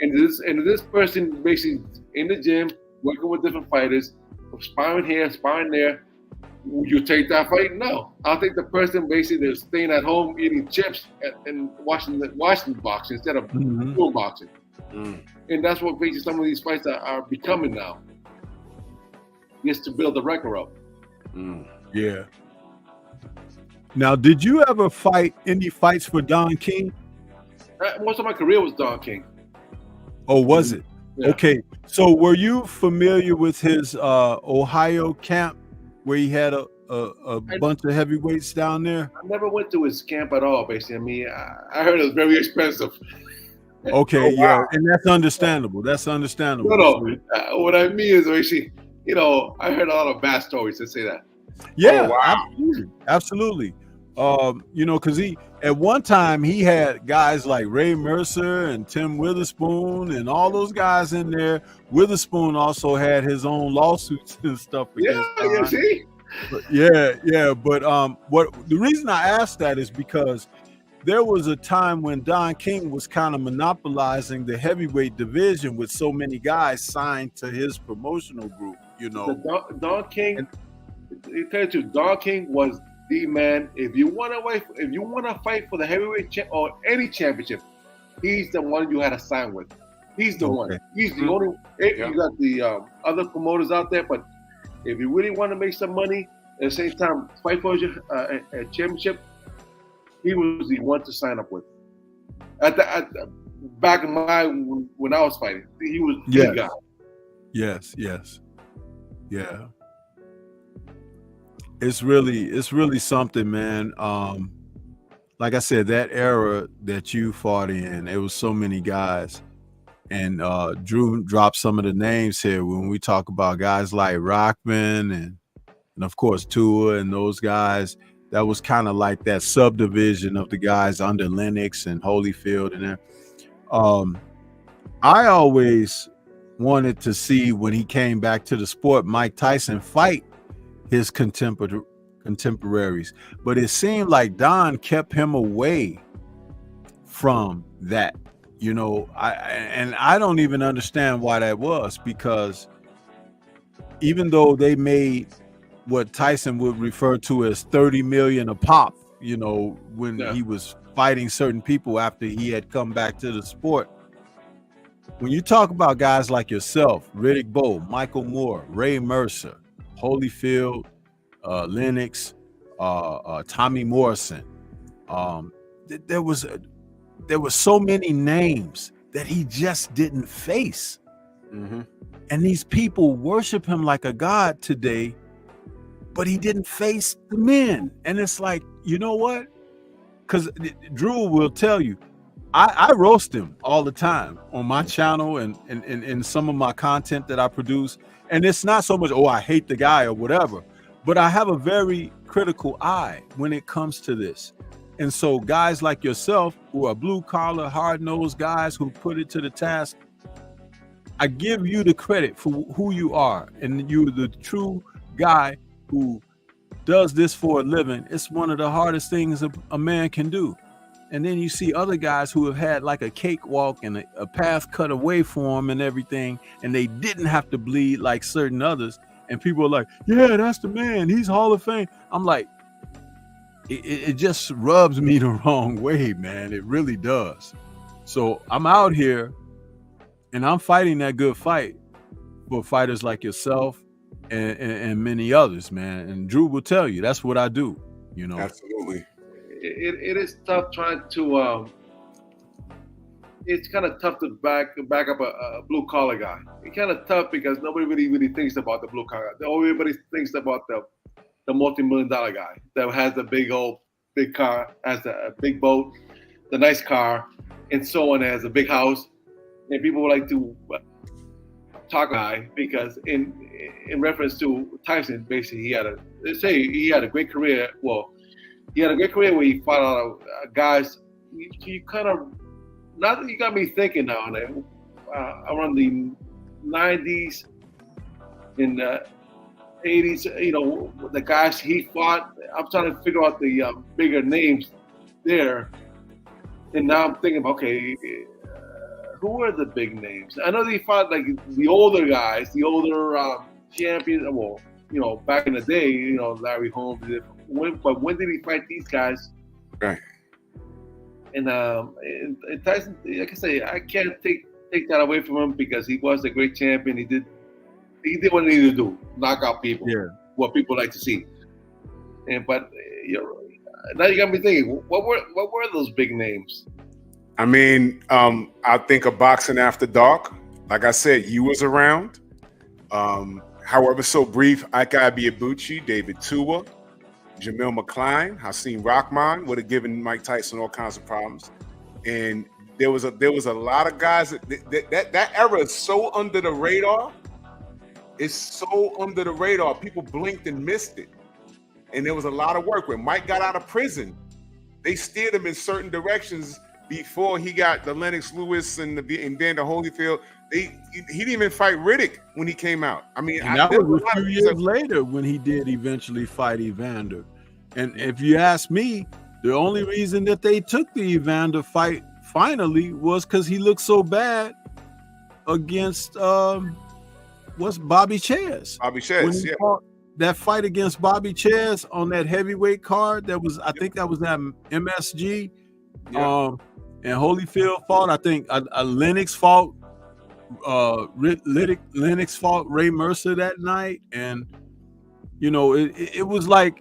And this person basically in the gym, working with different fighters, sparring here, sparring there. Would you take that fight? No. I'll take the person basically that's staying at home eating chips and watching boxing instead of doing boxing. And that's what basically some of these fights are becoming now. Just to build the record up. Yeah. Now, did you ever fight any fights for Don King? Most of my career was Don King. Oh, was it? Yeah. Okay. So were you familiar with his Ohio camp where he had a bunch of heavyweights down there? I never went to his camp at all, basically. I mean, I heard it was very expensive. Okay, yeah, and that's understandable. That's understandable. No. What I mean is, basically, I heard a lot of bad stories to say that. Yeah, absolutely. Because at one time he had guys like Ray Mercer and Tim Witherspoon and all those guys in there. Witherspoon also had his own lawsuits and stuff. Yeah, see? But what the reason I asked that is because there was a time when Don King was kind of monopolizing the heavyweight division with so many guys signed to his promotional group. Don King. I tell you, Don King was the man. If you want to fight for the heavyweight or any championship, he's the one you had to sign with. He's the one. He's the only. You got the other promoters out there, but if you really want to make some money at the same time, fight for a championship, he was the one to sign up with. Back in when I was fighting, he was the guy. Yes. Yeah. It's really something, man. Like I said, that era that you fought in, it was so many guys. And Drew dropped some of the names here when we talk about guys like Rockman and of course Tua and those guys. That was kind of like that subdivision of the guys under Lennox and Holyfield and there. I always wanted to see, when he came back to the sport, Mike Tyson fight his contemporaries. But it seemed like Don kept him away from that. You know, I don't even understand why that was, because even though they made what Tyson would refer to as 30 million a pop, you know, when he was fighting certain people after he had come back to the sport. When you talk about guys like yourself, Riddick Bowe, Michael Moore, Ray Mercer, Holyfield, Lennox, Tommy Morrison, there was so many names that he just didn't face. Mm-hmm. And these people worship him like a god today, but he didn't face the men. And it's like, you know what? Because Drew will tell you, I roast him all the time on my channel and in some of my content that I produce. And it's not so much, oh, I hate the guy or whatever, but I have a very critical eye when it comes to this. And so guys like yourself, who are blue collar, hard nosed guys who put it to the task, I give you the credit for who you are. And you're the true guy who does this for a living. It's one of the hardest things a man can do. And then you see other guys who have had like a cakewalk and a path cut away for them and everything, and they didn't have to bleed like certain others. And people are like, yeah, that's the man. He's Hall of Fame. I'm like, it just rubs me the wrong way, man. It really does. So I'm out here and I'm fighting that good fight for fighters like yourself and many others, man. And Drew will tell you, that's what I do, you know. Absolutely. It is tough trying to it's kind of tough to back up a blue collar guy. It's kind of tough because nobody really thinks about the blue collar guy. Everybody thinks about the multi-million-dollar guy that has a big car, has a big boat, the nice car, and so on, has a big house. And people would like to talk guy because in reference to Tyson, basically he had a great career. Well, he had a great career where he fought a lot of guys. You kind of, not that you got me thinking now and then, around the 90s and 80s, you know, the guys he fought. I'm trying to figure out the bigger names there. And now I'm thinking, okay, who are the big names? I know they fought like the older guys, the older champions. Well, you know, back in the day, you know, Larry Holmes. But when did he fight these guys? Right. And Tyson, like I say, I can't take that away from him because he was a great champion. He did what he needed to do, knock out people. Yeah. What people like to see. But you know, now you got me thinking, what were those big names? I mean, I think of Boxing After Dark. Like I said, you was around. However, so brief, Ike Ibeabuchi, David Tua, Jamil McCline, Hasim Rahman would have given Mike Tyson all kinds of problems. And there was a lot of guys that era is so under the radar. It's so under the radar. People blinked and missed it. And there was a lot of work. When Mike got out of prison, they steered him in certain directions before he got the Lennox Lewis and then the Holyfield. He didn't even fight Riddick when he came out. I mean, and that was a few years later when he did eventually fight Evander. And if you ask me, the only reason that they took the Evander fight finally was because he looked so bad against what's Bobby Chaz. Bobby Chaz, yeah. That fight against Bobby Chaz on that heavyweight card, that was, I think that was that MSG. Yeah. And Holyfield fought. I think Lennox fought. Lennox fought Ray Mercer that night, and you know it was like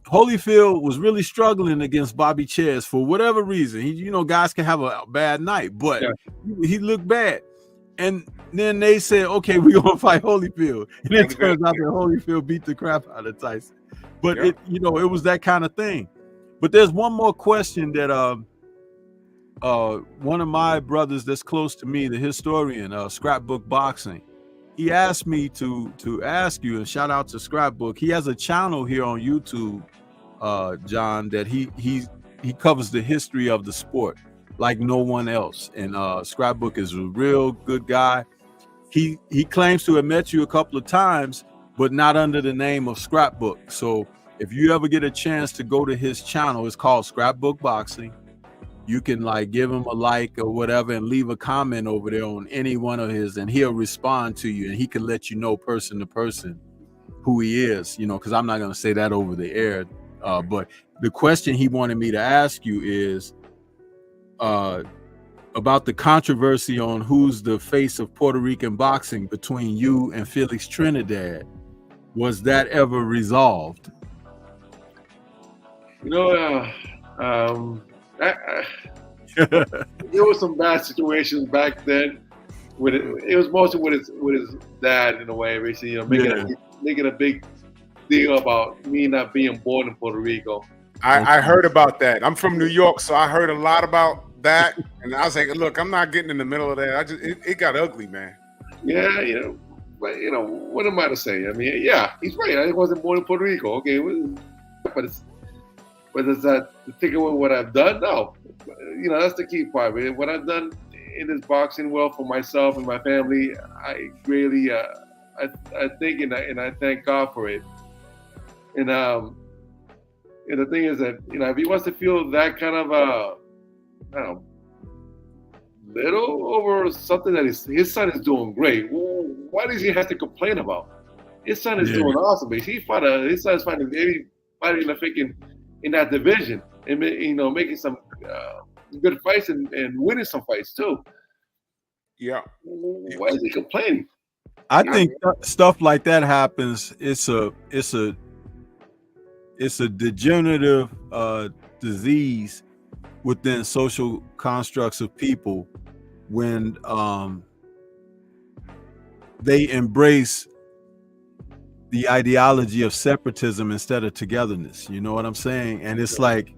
Holyfield was really struggling against Bobby Chaz for whatever reason. You know, guys can have a bad night, but he looked bad. And then they said, okay, we're gonna fight Holyfield, and it turns out that Holyfield beat the crap out of Tyson. But it was that kind of thing. But there's one more question that one of my brothers that's close to me, the historian, Scrapbook Boxing, he asked me to ask you, and shout out to Scrapbook. He has a channel here on YouTube, John, that he covers the history of the sport like no one else. And Scrapbook is a real good guy. He claims to have met you a couple of times, but not under the name of Scrapbook. So if you ever get a chance to go to his channel, it's called Scrapbook Boxing. You can like give him a like or whatever and leave a comment over there on any one of his, and he'll respond to you, and he can let you know person to person who he is, you know, because I'm not going to say that over the air. But the question he wanted me to ask you is about the controversy on who's the face of Puerto Rican boxing between you and Felix Trinidad. Was that ever resolved? You know, there was some bad situations back then. It was mostly with his dad in a way, basically, you know, making a big deal about me not being born in Puerto Rico. I heard about that. I'm from New York, so I heard a lot about that, and I was like, look, I'm not getting in the middle of that. It got ugly, man. Yeah, you know, but you know, what am I to say? I mean, yeah, he's right. I wasn't born in Puerto Rico, okay, but is that to take away what I've done? No, you know, that's the key part. What I've done in this boxing world for myself and my family, I really, I think and I thank God for it. And the thing is that, you know, if he wants to feel that kind of I don't know, little over something that his son is doing great, well, why does he have to complain about? His son is doing awesome. His son is fighting everybody in that division, and you know, making some good fights and winning some fights too. Yeah. Why is he complaining? I think stuff like that happens. It's a degenerative disease within social constructs of people when they embrace the ideology of separatism instead of togetherness. You know what I'm saying? And it's like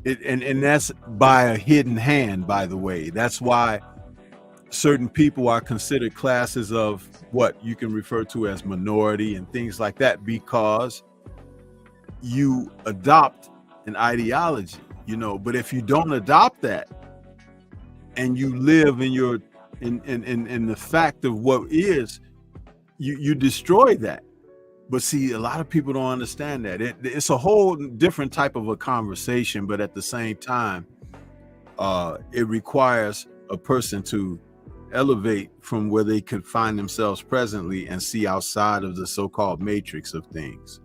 and that's by a hidden hand, by the way. That's why certain people are considered classes of what you can refer to as minority and things like that, because you adopt an ideology, you know. But if you don't adopt that and you live in your in the fact of what is, you destroy that. But see, a lot of people don't understand that. It's a whole different type of a conversation, but at the same time, it requires a person to elevate from where they could find themselves presently and see outside of the so-called matrix of things.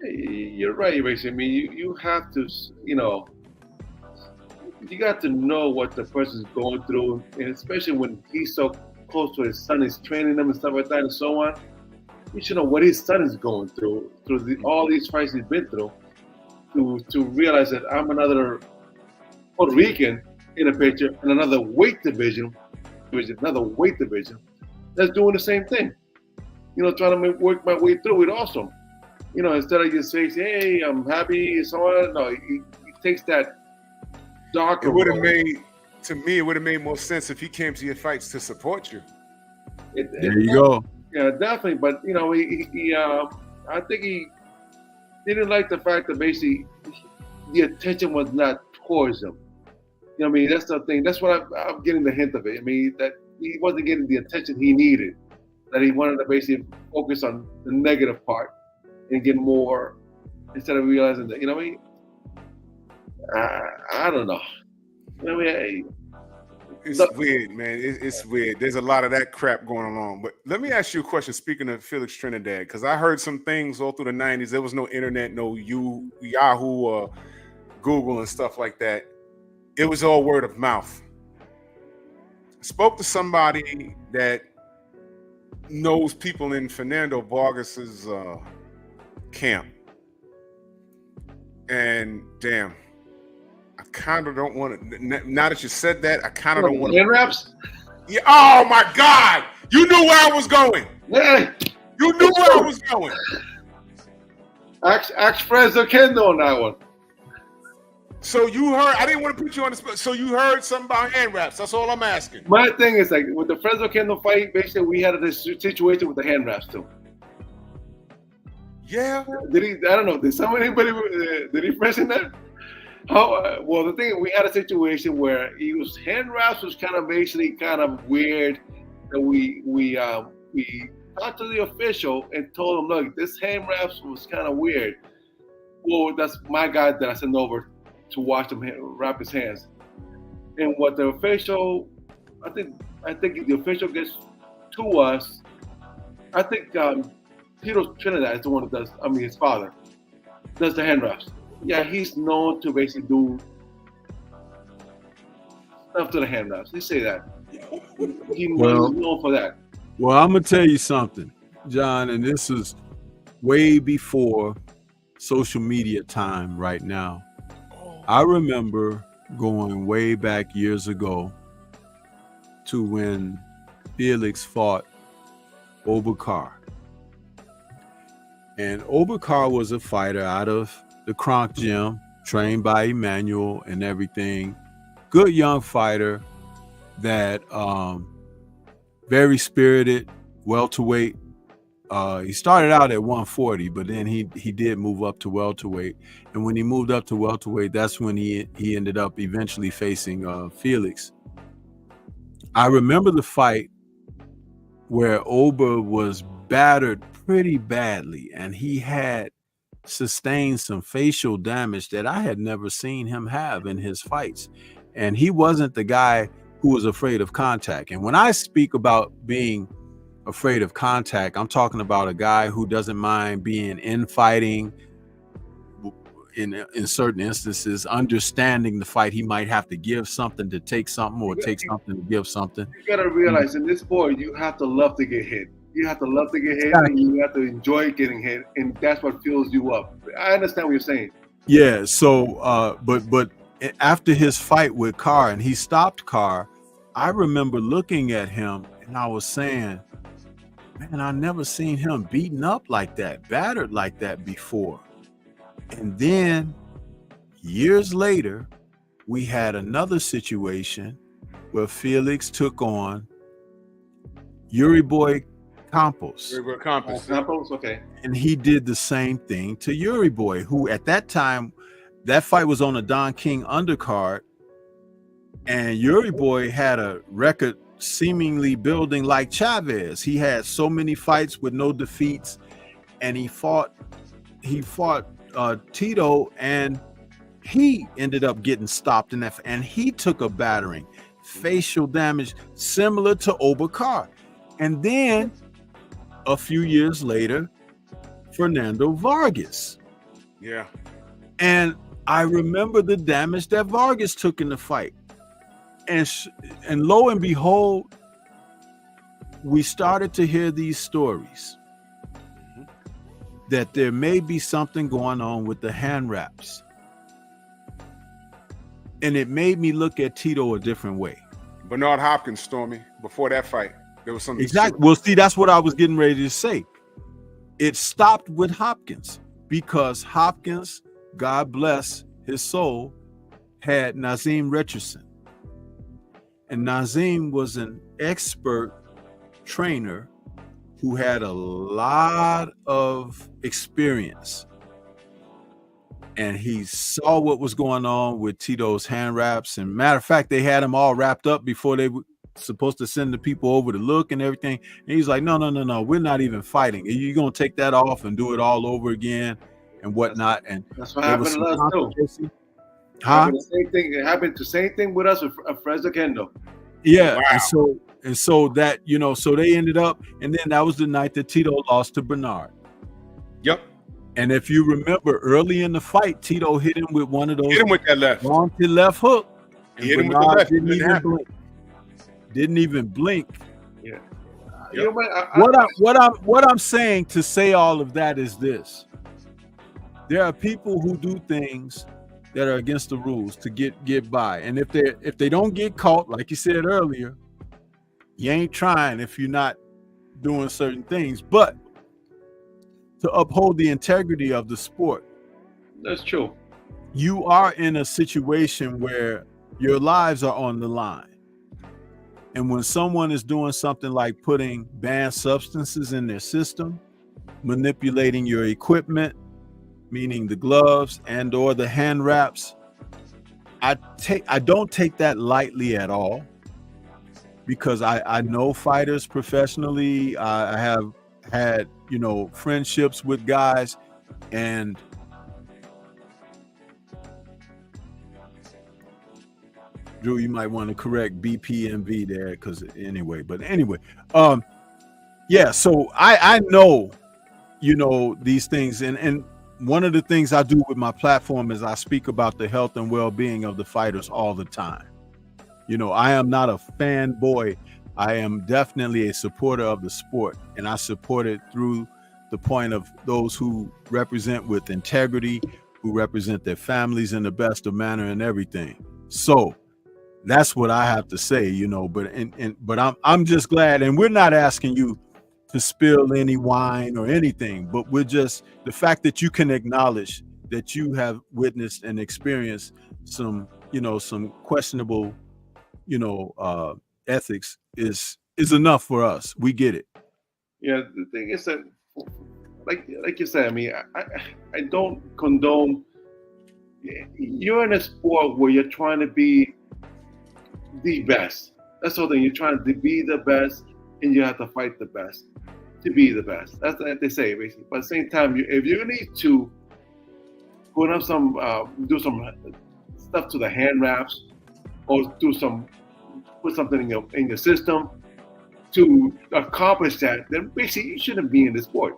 You're right, Rachel. I mean, you have to, you know, you got to know what the person's going through, and especially when he's so close to his son, he's training them and stuff like that and so on. You should know what his son is going through all these fights he's been through, to realize that I'm another Puerto Rican in a picture in another weight division that's doing the same thing. You know, trying to work my way through it also. You know, instead of just saying, hey, I'm happy and so on. No, he takes that darker. It would have made more sense if he came to your fights to support you. There you go. Yeah, definitely. But you know, I think he didn't like the fact that basically the attention was not towards him. You know what I mean? That's the thing. That's what I'm getting the hint of it. I mean, that he wasn't getting the attention he needed. That he wanted to basically focus on the negative part and get more, instead of realizing that, you know what I mean? I don't know. You know what I mean? It's weird, man. It's weird. There's a lot of that crap going on. But let me ask you a question, speaking of Felix Trinidad, because I heard some things all through the 90s. There was no internet, no Yahoo or Google and stuff like that. It was all word of mouth. I spoke to somebody that knows people in Fernando Vargas's camp. And damn, I kind of don't want to. Now that you said that, I kind of don't want to. Hand wraps? Yeah. Oh my God! You knew where I was going. Yeah. You knew where I was going. Ask Friends or Kendo on that one. So you heard? I didn't want to put you on the spot. So you heard something about hand wraps? That's all I'm asking. My thing is, like, with the Friends or Kendo fight, basically we had this situation with the hand wraps too. Yeah. Did he? I don't know. Did he mention that? How? Well, the thing, we had a situation where hand wraps was kind of basically kind of weird, that we talked to the official and told him, look, this hand wraps was kind of weird. Well, that's my guy that I sent over to watch him wrap his hands. And what the official, I think the official gets to us. I think Tito Trinidad is the one that does. I mean, his father does the hand wraps. Yeah, he's known to basically do stuff to the hand wraps. They say that. He's known for that. Well, I'm gonna tell you something, John, and this is way before social media time right now. I remember going way back years ago to when Felix fought Obakar. And Obakar was a fighter out of the Kronk gym, trained by Emmanuel and everything. Good young fighter that very spirited, welterweight. He started out at 140, but then he did move up to welterweight. And when he moved up to welterweight, that's when he ended up eventually facing Felix. I remember the fight where Oba was battered pretty badly, and he had sustained some facial damage that I had never seen him have in his fights. And he wasn't the guy who was afraid of contact. And when I speak about being afraid of contact, I'm talking about a guy who doesn't mind being infighting in certain instances, understanding the fight. He might have to give something to take something, or take something to give something. You gotta realize in this sport, you have to love to get hit. You have to love to get hit, and you have to enjoy getting hit, and that's what fuels you up. I understand what you're saying. Yeah. So, but after his fight with Carr, and he stopped Carr, I remember looking at him and I was saying, man, I never seen him beaten up like that, battered like that before. And then years later, we had another situation where Felix took on Yuri Boy Campos. Yuri Boy Campos. Campos, okay. And he did the same thing to Yuri Boy, who at that time, that fight was on a Don King undercard, and Yuri Boy had a record seemingly building like Chavez. He had so many fights with no defeats, and he fought Tito, and he ended up getting stopped in that, and he took a battering, facial damage similar to Obakar. And then a few years later, Fernando Vargas. Yeah. And I remember the damage that Vargas took in the fight. And lo and behold, we started to hear these stories that there may be something going on with the hand wraps. And it made me look at Tito a different way. Bernard Hopkins, Stormy, before that fight, there was something. Exactly. Well, see, that's what I was getting ready to say. It stopped with Hopkins because Hopkins, God bless his soul, had Nazim Richardson. And Nazim was an expert trainer who had a lot of experience. And he saw what was going on with Tito's hand wraps. And matter of fact, they had him all wrapped up before they were supposed to send the people over to look and everything. And he's like, no, we're not even fighting. You're going to take that off and do it all over again and whatnot. And that's what happened to us too. Huh? The same thing. It happened the same thing with us with Fresno Kendo. Yeah. Wow. And so that, so they ended up, and then that was the night that Tito lost to Bernard. Yep. And if you remember early in the fight, Tito hit him with one of those. Hit him with that left. Haunted left hook. And hit him Bernard with the left. Didn't even blink. Yeah. Yep. What I'm saying to say all of that is this. There are people who do things that are against the rules to get by. And if they don't get caught, like you said earlier, you ain't trying if you're not doing certain things. But to uphold the integrity of the sport, that's true. You are in a situation where your lives are on the line. And when someone is doing something like putting banned substances in their system, manipulating your equipment, meaning the gloves and or the hand wraps, I don't take that lightly at all, because I know fighters professionally. I have had, you know, friendships with guys, and Drew, you might want to correct BPMV there, because anyway, yeah, so I know, you know, these things, and one of the things I do with my platform is I speak about the health and well-being of the fighters all the time. You know, I am not a fanboy. I am definitely a supporter of the sport, and I support it through the point of those who represent with integrity, who represent their families in the best of manner and everything. So that's what I have to say, you know, but I'm just glad, and we're not asking you to spill any wine or anything, but we're just, the fact that you can acknowledge that you have witnessed and experienced some, you know, some questionable, you know, ethics is enough for us. We get it. Yeah, the thing is that, like you said, I mean, I don't condone. You're in a sport where you're trying to be the best. That's the whole thing. You're trying to be the best, and you have to fight the best to be the best. That's what they say, basically. But at the same time, if you need to put up some, do some stuff to the hand wraps, or put something in your system to accomplish that, then basically you shouldn't be in the sport.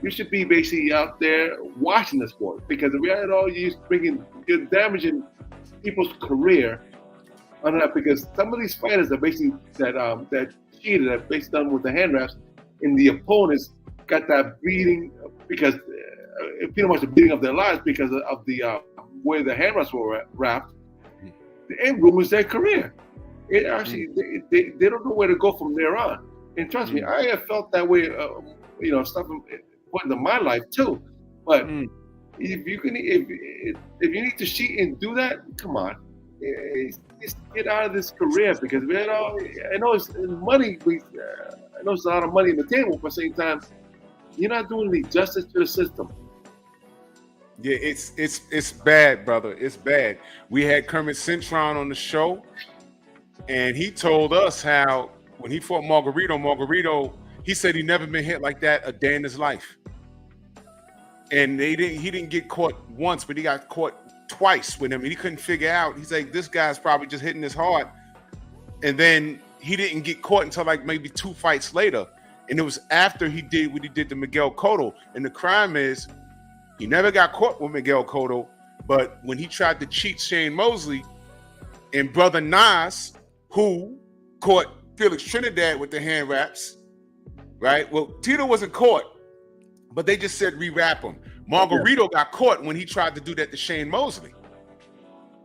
You should be basically out there watching the sport, because if you're at all, you're damaging people's career on that, because some of these fighters are basically that cheated, that basically done with the hand wraps, and the opponents got that beating, because pretty much the beating of their lives because of the way the hand wraps were wrapped. It ruins their career. It actually, they don't know where to go from there on. And trust me, I have felt that way, you know, stuff point in my life too. But if you need to cheat and do that, come on, just get out of this career, because we all, I know it's money. I know it's a lot of money on the table, but at the same time, you're not doing any justice to the system. Yeah, it's bad, brother. It's bad. We had Kermit Cintron on the show, and he told us how when he fought Margarito, he said he never been hit like that a day in his life. And he didn't get caught once, but he got caught twice with him, and he couldn't figure out. He's like, this guy's probably just hitting this hard. And then he didn't get caught until like maybe 2 fights later. And it was after he did what he did to Miguel Cotto. And the crime is, he never got caught with Miguel Cotto, but when he tried to cheat Shane Mosley, and brother Nas, who caught Felix Trinidad with the hand wraps, right? Well, Tito wasn't caught, but they just said rewrap him. Margarito got caught when he tried to do that to Shane Mosley.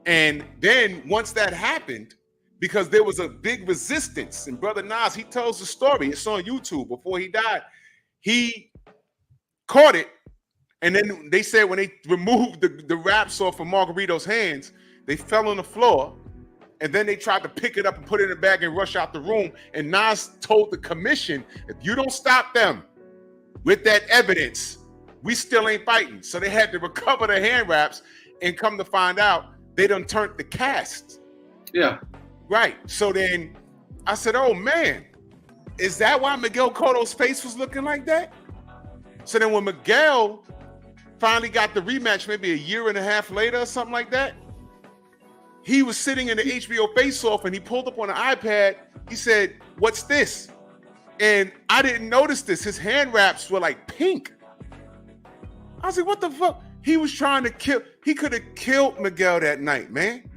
And then once that happened, because there was a big resistance, and brother Nas, he tells the story, it's on YouTube, before he died, he caught it. And then they said when they removed the wraps off of Margarito's hands, they fell on the floor. And then they tried to pick it up and put it in a bag and rush out the room. And Nas told the commission, if you don't stop them with that evidence, we still ain't fighting. So they had to recover the hand wraps, and come to find out, they done turned the cast. Yeah. Right. So then I said, oh man, is that why Miguel Cotto's face was looking like that? So then when Miguel finally got the rematch, maybe a year and a half later or something like that, he was sitting in the HBO face-off, and he pulled up on the iPad. He said, what's this? And I didn't notice this. His hand wraps were like pink. I was like, what the fuck? He was trying to kill. He could have killed Miguel that night, man.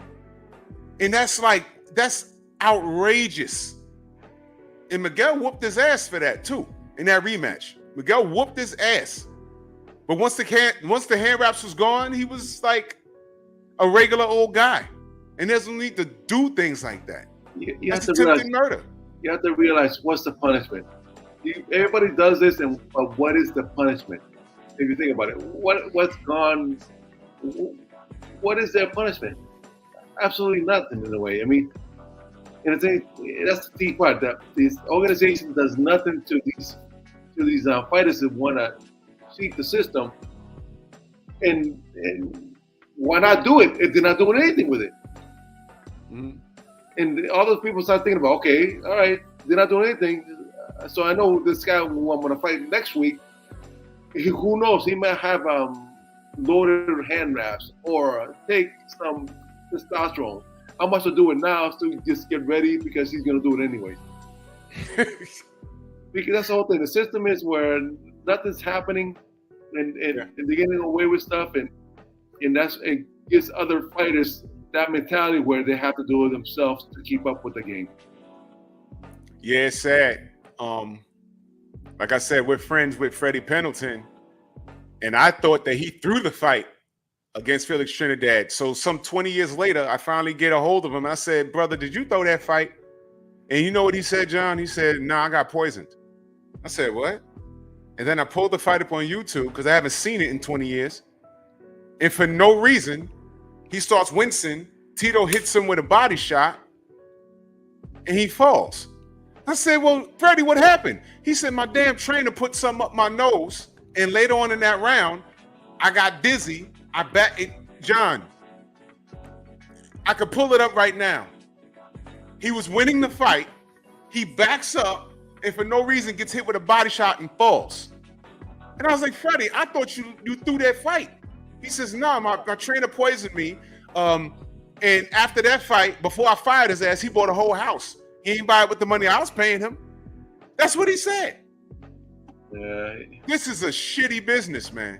And that's outrageous. And Miguel whooped his ass for that too, in that rematch. Miguel whooped his ass. But once the hand wraps was gone, he was like a regular old guy. And there's no need to do things like that. That's attempted murder. You have to realize, what's the punishment? Everybody does this, and what is the punishment? If you think about it, what's gone? What is their punishment? Absolutely nothing, in a way. I mean, and that's the key part. That this organization does nothing to these fighters that want to cheat the system. And why not do it if they're not doing anything with it? Mm-hmm. And all those people start thinking about, okay, all right, they're not doing anything. So I know this guy who I'm gonna fight next week. Who knows? He might have loaded hand wraps or take some testosterone. I must do it now to just get ready because he's gonna do it anyway. Because that's the whole thing. The system is where nothing's happening, and they're getting away with stuff, and it gives other fighters that mentality where they have to do it themselves to keep up with the game. Yeah, it's sad. Like I said, we're friends with Freddie Pendleton, and I thought that he threw the fight against Felix Trinidad. So some 20 years later, I finally get a hold of him. I said, brother, did you throw that fight? And you know what he said, John? He said, nah, I got poisoned. I said, what? And then I pulled the fight up on YouTube because I haven't seen it in 20 years. And for no reason, he starts wincing. Tito hits him with a body shot, and he falls. I said, well, Freddie, what happened? He said, my damn trainer put something up my nose, and later on in that round, I got dizzy. I bet it, John, I could pull it up right now. He was winning the fight. He backs up, and for no reason gets hit with a body shot and falls. And I was like, Freddie, I thought you threw that fight. He says, no, my trainer poisoned me. And after that fight, before I fired his ass, he bought a whole house. He ain't buy it with the money I was paying him. That's what he said. This is a shitty business, man.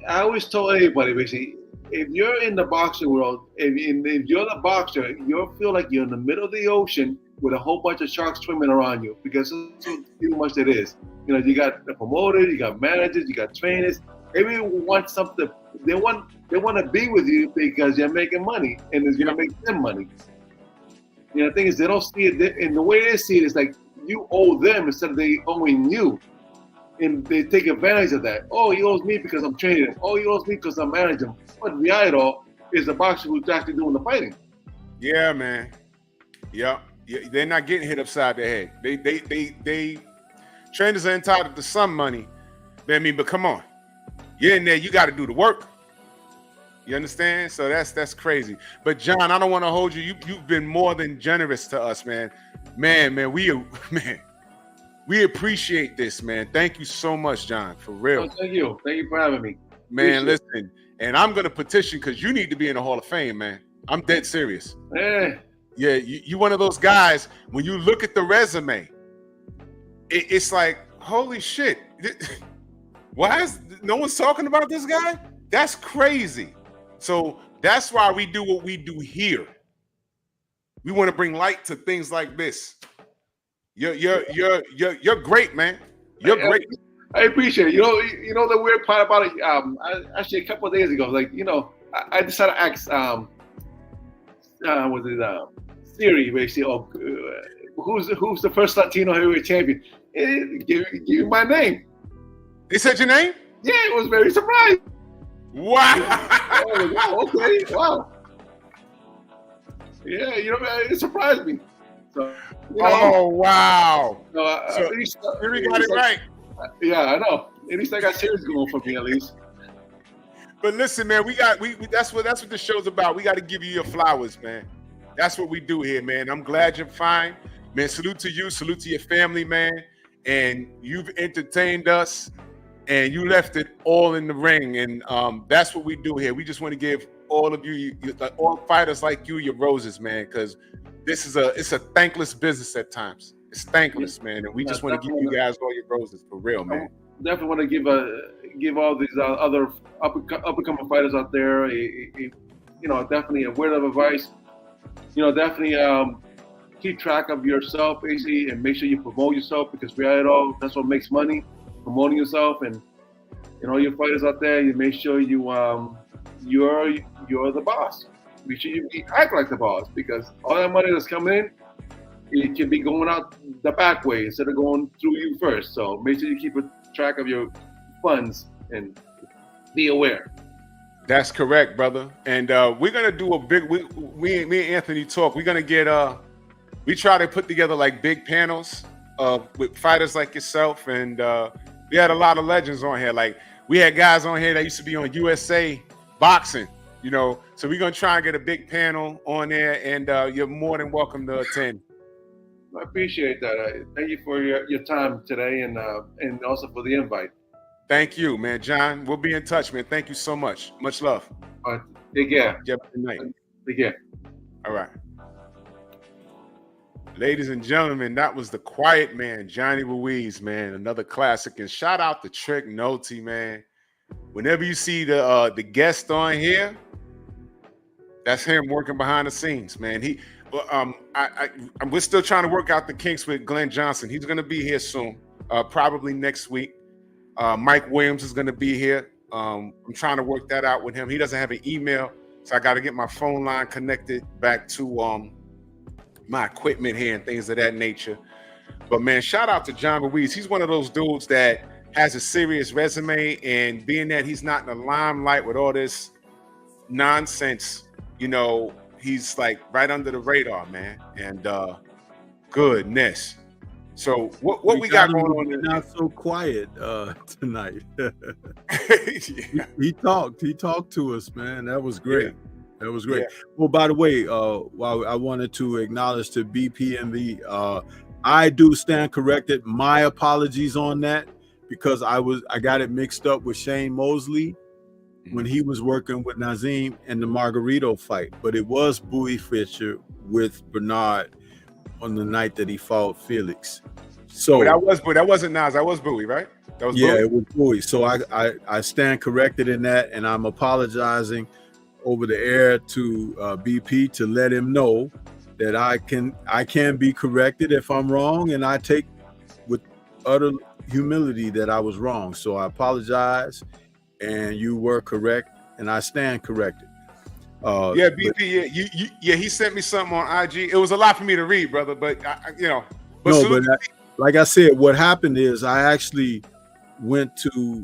I always told anybody, basically, if you're in the boxing world, if you're the boxer, you feel like you're in the middle of the ocean with a whole bunch of sharks swimming around you, because that's pretty much it is. You know, you got the promoters, you got managers, you got trainers. Everyone wants something. They want to be with you because you're making money, and it's gonna make them money. You know, the thing is, they don't see it, and the way they see it is like you owe them instead of they owing you, and they take advantage of that. Oh, he owes me because I'm training him. Oh, he owes me because I'm managing him. But reality is the boxer who's actually doing the fighting. Yeah, man. Yeah, they're not getting hit upside the head. They trainers are entitled to some money. I mean, but come on, you're in there. You got to do the work. You understand? So that's crazy. But John, I don't want to hold you. You've been more than generous to us, man. We appreciate this, man. Thank you so much, John. For real. Oh, thank you for having me. Man, listen, and I'm gonna petition because you need to be in the Hall of Fame, man. I'm dead serious. Yeah, you one of those guys. When you look at the resume, it's like, holy shit. Why is no one's talking about this guy? That's crazy. So that's why we do what we do here. We want to bring light to things like this. You're great, man. You're great. I appreciate it. You know the weird part about it. Actually, a couple of days ago, like, I decided to ask Siri, basically, who's the first Latino heavyweight champion? Give me my name. They said your name? Yeah, it was very surprised. Wow. Oh, okay. Wow. Yeah, it surprised me. So, oh wow. So we got it right. Yeah, I know. At least I got series going for me, at least. But listen, man, that's what the show's about. We got to give you your flowers, man. That's what we do here, man. I'm glad you're fine, man. Salute to you, salute to your family, man. And you've entertained us, and you left it all in the ring. And that's what we do here. We just want to give all of you, all fighters like you, your roses, man, because it's a thankless business at times. It's thankless, man, and we just want to give you guys all your roses for real, man. Definitely want to give all these other up and coming fighters out there, definitely a word of advice. Definitely keep track of yourself, basically, and make sure you promote yourself, because that's what makes money, promoting yourself. And all your fighters out there, you make sure you're the boss. Make sure you act like the boss, because all that money that's coming in, it can be going out the back way instead of going through you first. So make sure you keep a track of your funds and be aware. That's correct, brother. And we're gonna do a big. Me and Anthony talk. We're gonna get. We try to put together like big panels with fighters like yourself, and we had a lot of legends on here. Like we had guys on here that used to be on USA Boxing. So we're gonna try and get a big panel on there, and you're more than welcome to attend. I appreciate that. Thank you for your time today, and also for the invite. Thank you, man. John, we'll be in touch, man. Thank you so much. Much love. All right, take care. You have a good night. Take care. All right. Ladies and gentlemen, that was the quiet man, Johnny Ruiz, man. Another classic. And shout out to Trick Nolte, man. Whenever you see the guest on here, that's him working behind the scenes, man. We're still trying to work out the kinks with Glenn Johnson. He's going to be here soon, probably next week. Mike Williams is going to be here. I'm trying to work that out with him. He doesn't have an email, so I got to get my phone line connected back to my equipment here and things of that nature. But man, shout out to John Ruiz. He's one of those dudes that has a serious resume, and being that he's not in the limelight with all this nonsense, you know, he's like right under the radar, man. And goodness. So what we got going on? Not so quiet tonight. Yeah. He talked to us, man. That was great. Yeah. That was great. Yeah. Well, by the way, while I wanted to acknowledge to BPMV, I do stand corrected. My apologies on that, because I got it mixed up with Shane Mosley when he was working with Nazim in the Margarito fight, but it was Bowie Fischer with Bernard on the night that he fought Felix. So that wasn't Nas. That was Bowie, right? That was yeah, Bowie? it was Bowie. So I stand corrected in that, and I'm apologizing over the air to BP to let him know that I can be corrected if I'm wrong, and I take with utter humility that I was wrong. So I apologize, and you were correct, and I stand corrected. Yeah, BP. He sent me something on IG. It was a lot for me to read, brother. But like I said, what happened is I actually went to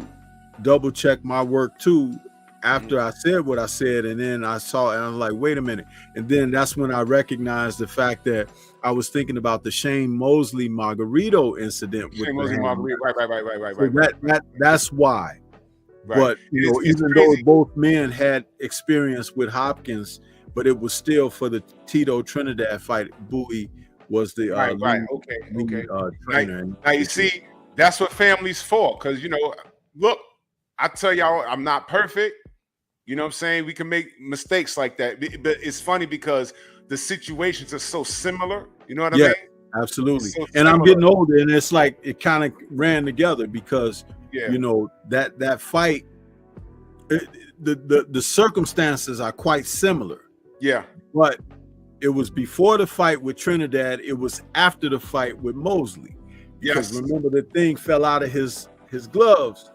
double check my work too after I said what I said, and then I saw it, and I was like, wait a minute. And then that's when I recognized the fact that I was thinking about the Shane Mosley Margarito incident. Shane Mosley Margarito, right. So that's why. Right. But you know, even though both men had experience with Hopkins, but it was still for the Tito Trinidad fight. Bowie was the trainer. Now you see, that's what family's for. Because you know, look, I tell y'all, I'm not perfect. You know what I'm saying? We can make mistakes like that, but it's funny because the situations are so similar. You know what I mean? Absolutely. So and I'm getting older, and it's like it kind of ran together because you know that fight, the circumstances are quite similar. Yeah. But it was before the fight with Trinidad. It was after the fight with Mosley. Because remember, the thing fell out of his gloves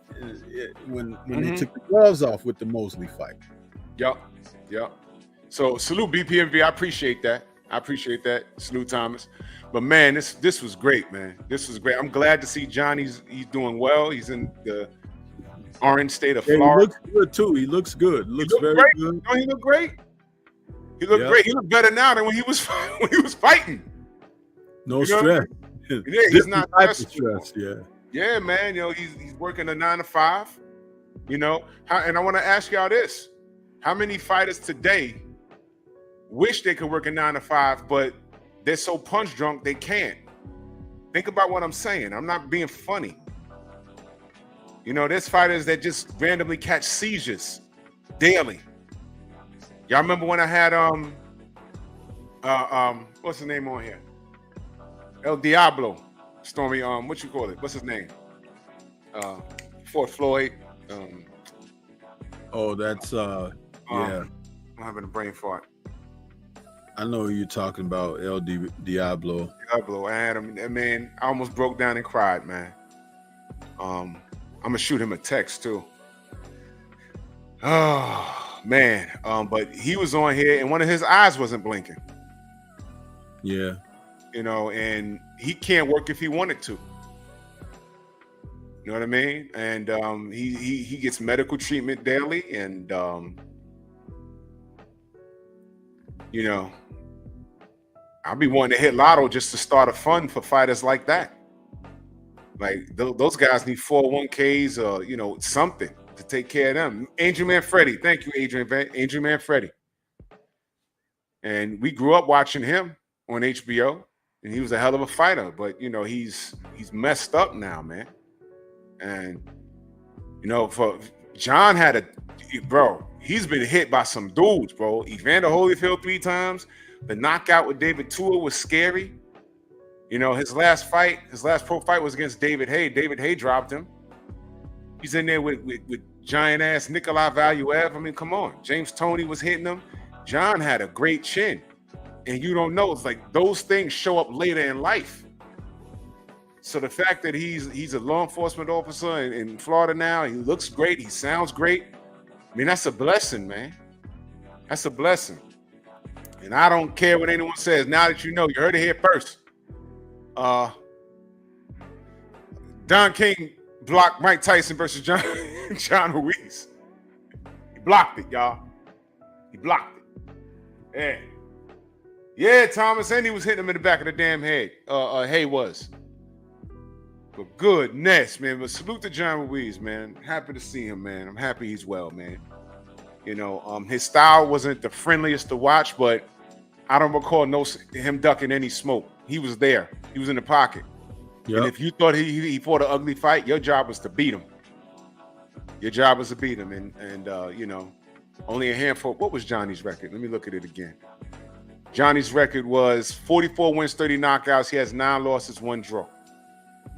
when they took the gloves off with the Mosley fight. Yep. So salute BPMV. I appreciate that. Salute Thomas. But man, this was great, man. This was great. I'm glad to see Johnny's doing well. He's in the orange state of Florida. He looks good too. He looks good. Looks very great. good. Don't he look great? He looked great. He looked better now than when he was fighting. No stress. Yeah, he's not stressed. Yeah, man. You know, he's working a 9 to 5. You know, and I want to ask y'all this: how many fighters today wish they could work a 9 to 5, but they're so punch drunk they can't? Think about what I'm saying. I'm not being funny. You know, there's fighters that just randomly catch seizures daily. Y'all remember when I had what's his name on here? El Diablo, Stormy. What you call it? What's his name? Fort Floyd. That's yeah. I'm having a brain fart. I know who you're talking about, El Diablo. I had him, and man, I almost broke down and cried, man. I'm gonna shoot him a text too. Oh man, but he was on here, and one of his eyes wasn't blinking. Yeah, you know, and he can't work if he wanted to. You know what I mean? And he gets medical treatment daily, and you know, I'll be wanting to hit lotto just to start a fund for fighters like that. Like those guys need 401ks or you know something to take care of them. Angel Manfredi, thank you, Angel Manfredi. And we grew up watching him on HBO. and he was a hell of a fighter. But you know, he's messed up now, man. And you know, for John he's been hit by some dudes, bro. Evander Holyfield 3 times. The knockout with David Tua was scary. You know, his last pro fight was against David Hay. David Hay dropped him. He's in there with giant ass Nikolai Valuev. I mean, come on. James Toney was hitting him. John had a great chin. And you don't know, it's like those things show up later in life. So the fact that he's a law enforcement officer in Florida now, he looks great, he sounds great. I mean, that's a blessing, man. That's a blessing. And I don't care what anyone says. Now that you know, you heard it here first. Don King blocked Mike Tyson versus John Ruiz. He blocked it, y'all. He blocked it. Yeah, Thomas, and he was hitting him in the back of the damn head. Hay was. But goodness, man. But salute to John Ruiz, man. Happy to see him, man. I'm happy he's well, man. You know, his style wasn't the friendliest to watch, but I don't recall him ducking any smoke. He was there. He was in the pocket. Yep. And if you thought he fought an ugly fight, your job was to beat him. Your job was to beat him. And you know, only a handful. What was Johnny's record? Let me look at it again. Johnny's record was 44 wins, 30 knockouts. He has 9 losses, 1 draw.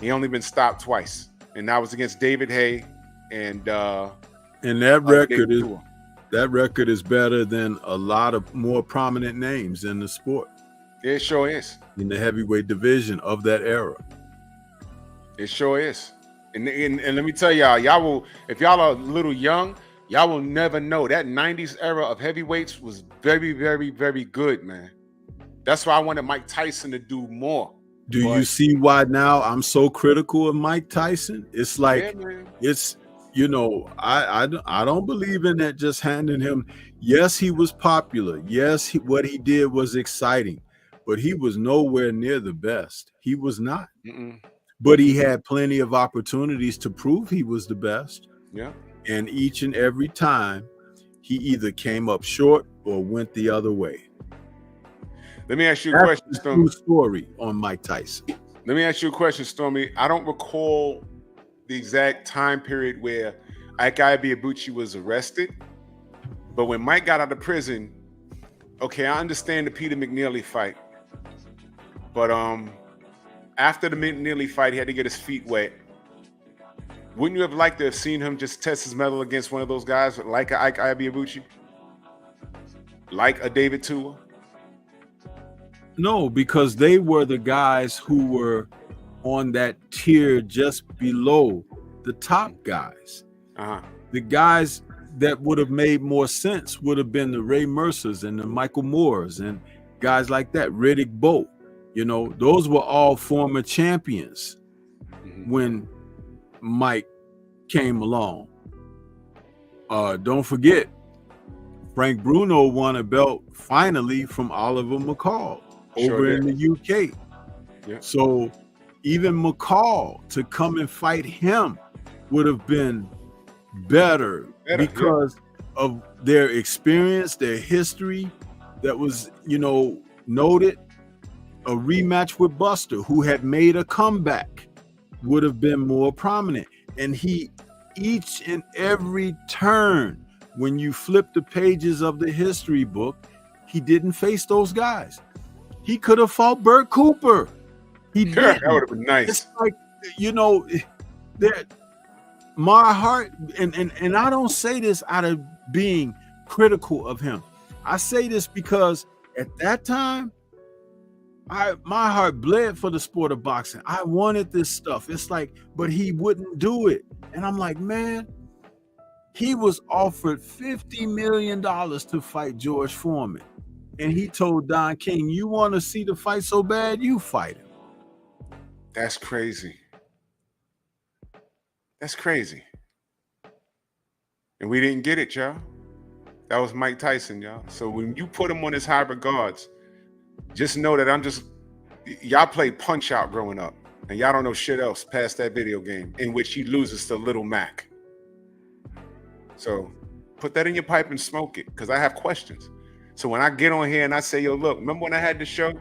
He only been stopped twice, and that was against David Hay and that record is better than a lot of more prominent names in the sport. It sure is. In the heavyweight division of that era. It sure is. And let me tell y'all if y'all are a little young, y'all will never know that 90s era of heavyweights was very, very, very good, man. That's why I wanted Mike Tyson to do more. Do you see why now I'm so critical of Mike Tyson? It's like, it's, you know, I don't believe in that just handing him. Yes, he was popular. Yes, what he did was exciting, but he was nowhere near the best. He was not. But he had plenty of opportunities to prove he was the best. Yeah. And each and every time he either came up short or went the other way. Let me ask you a question, Stormy. Story on Mike Tyson. Let me ask you a question, Stormy. I don't recall the exact time period where Ike Ibeabuchi was arrested, but when Mike got out of prison, okay, I understand the Peter McNeely fight, but after the McNeely fight, he had to get his feet wet. Wouldn't you have liked to have seen him just test his mettle against one of those guys like a Ike Ibeabuchi, like a David Tua? No, because they were the guys who were on that tier just below the top guys. The guys that would have made more sense would have been the Ray Mercers and the Michael Moores and guys like that, Riddick Bowe. You know, those were all former champions when Mike came along. Don't forget, Frank Bruno won a belt finally from Oliver McCall over in the UK. Yeah. So even McCall to come and fight him would have been better because of their experience, their history that was, you know, noted. A rematch with Buster, who had made a comeback, would have been more prominent. And he, each and every turn, when you flip the pages of the history book, he didn't face those guys. He could have fought Burt Cooper. He did. That would have been nice. It's like, you know, that my heart, and I don't say this out of being critical of him. I say this because at that time, my heart bled for the sport of boxing. I wanted this stuff. It's like, but he wouldn't do it. And I'm like, man, he was offered $50 million to fight George Foreman. And he told Don King, you want to see the fight so bad, you fight him. That's crazy. That's crazy. And we didn't get it, y'all. That was Mike Tyson, y'all. So when you put him on his high regards, just know that y'all played Punch Out growing up, and y'all don't know shit else past that video game in which he loses to Little Mac. So put that in your pipe and smoke it, because I have questions. So when I get on here and I say, yo, look, remember when I had the show?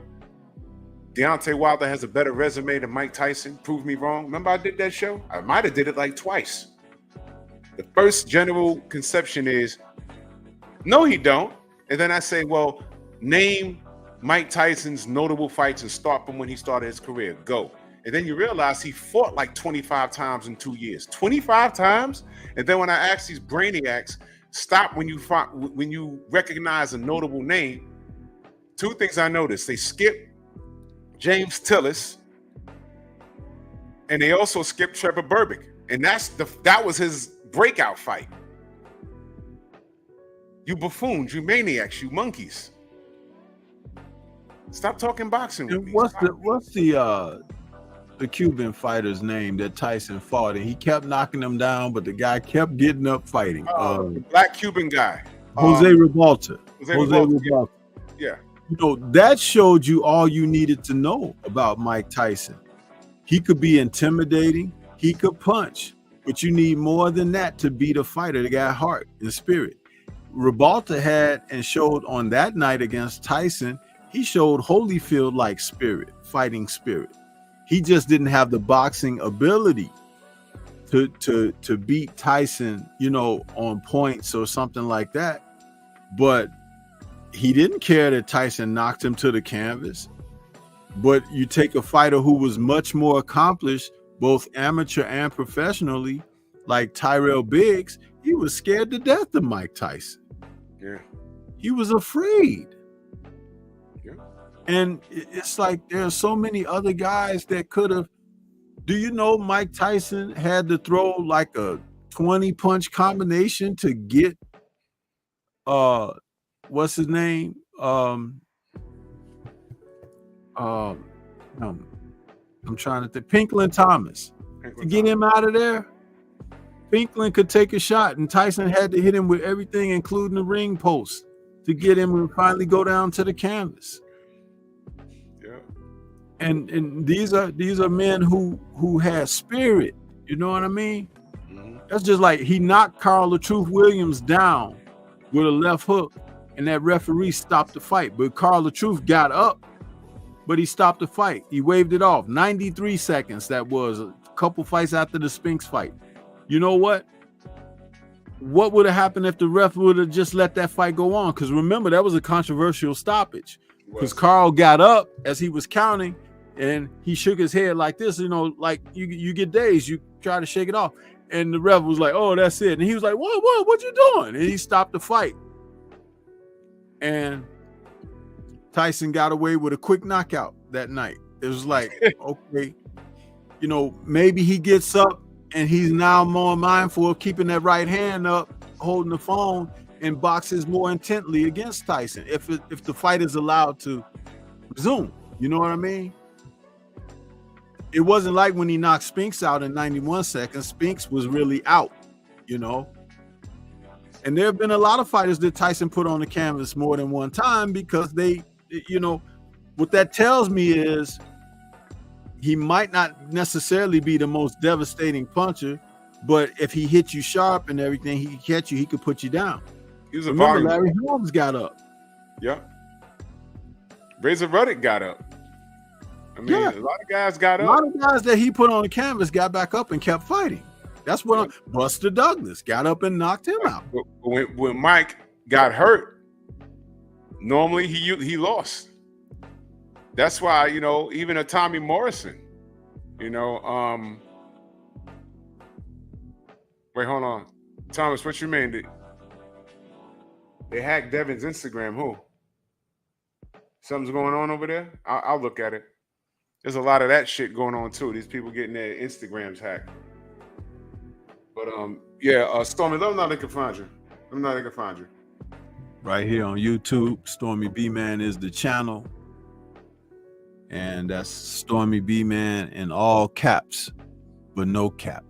Deontay Wilder has a better resume than Mike Tyson. Prove me wrong. Remember I did that show? I might have did it like twice. The first general conception is, no, he don't. And then I say, well, name Mike Tyson's notable fights and start from when he started his career. Go. And then you realize he fought like 25 times in 2 years. 25 times? And then when I ask these brainiacs, stop when you recognize a notable name, two things I noticed. They skip James Tillis, and they also skipped Trevor Berbick. And that was his breakout fight. You buffoons, you maniacs, you monkeys. Stop talking boxing with me. What's the Cuban fighter's name that Tyson fought, and he kept knocking him down, but the guy kept getting up fighting? The black Cuban guy. Jose Revolta. Jose Revolta. Yeah. You know, that showed you all you needed to know about Mike Tyson. He could be intimidating, he could punch, but you need more than that to beat a fighter that got heart and spirit. Revolta had and showed on that night against Tyson, he showed Holyfield like spirit, fighting spirit. He just didn't have the boxing ability to beat Tyson, you know, on points or something like that. But he didn't care that Tyson knocked him to the canvas. But you take a fighter who was much more accomplished, both amateur and professionally, like Tyrell Biggs, he was scared to death of Mike Tyson. Yeah. He was afraid. Yeah. And it's like there are so many other guys that could have. Do you know Mike Tyson had to throw like a 20 punch combination to get what's his name? I'm trying to think. Pinklin Thomas. To get him out of there. Pinklin could take a shot, and Tyson had to hit him with everything, including the ring post, to get him to finally go down to the canvas. Yeah. And these are men who had spirit. You know what I mean? Mm-hmm. That's just like he knocked Carl the Truth Williams down with a left hook, and that referee stopped the fight. But Carl the Truth got up, but he stopped the fight. He waved it off. 93 seconds, that was a couple fights after the Spinks fight. You know what? What would have happened if the ref would have just let that fight go on? Because remember, that was a controversial stoppage. Because Carl got up as he was counting, and he shook his head like this, you know, like you get dazed, you try to shake it off. And the ref was like, oh, that's it. And he was like, what you doing? And he stopped the fight. And Tyson got away with a quick knockout that night. It was like, okay, you know, maybe he gets up and he's now more mindful of keeping that right hand up, holding the phone, and boxes more intently against Tyson if the fight is allowed to resume. You know what I mean? It wasn't like when he knocked Spinks out in 91 seconds. Spinks was really out, you know? And there have been a lot of fighters that Tyson put on the canvas more than one time because they, you know, what that tells me is he might not necessarily be the most devastating puncher, but if he hits you sharp and everything, he can catch you, he could put you down. He was a Remember, volume. Larry Holmes got up. Yeah. Razor Ruddock got up. I mean, Yeah. a lot of guys got up. A lot of guys that he put on the canvas got back up and kept fighting. That's what Buster Douglas got up and knocked him out. When Mike got hurt, normally he lost. That's why, you know, even a Tommy Morrison, you know, wait, hold on. Thomas, what you mean? They hacked Devin's Instagram. Who? Something's going on over there? I'll look at it. There's a lot of that shit going on too. These people getting their Instagrams hacked. But yeah, Stormy, let them know they can find you. Let them know they can find you. Right here on YouTube, Stormy B-Man is the channel. And that's Stormy B-Man in all caps, but no cap.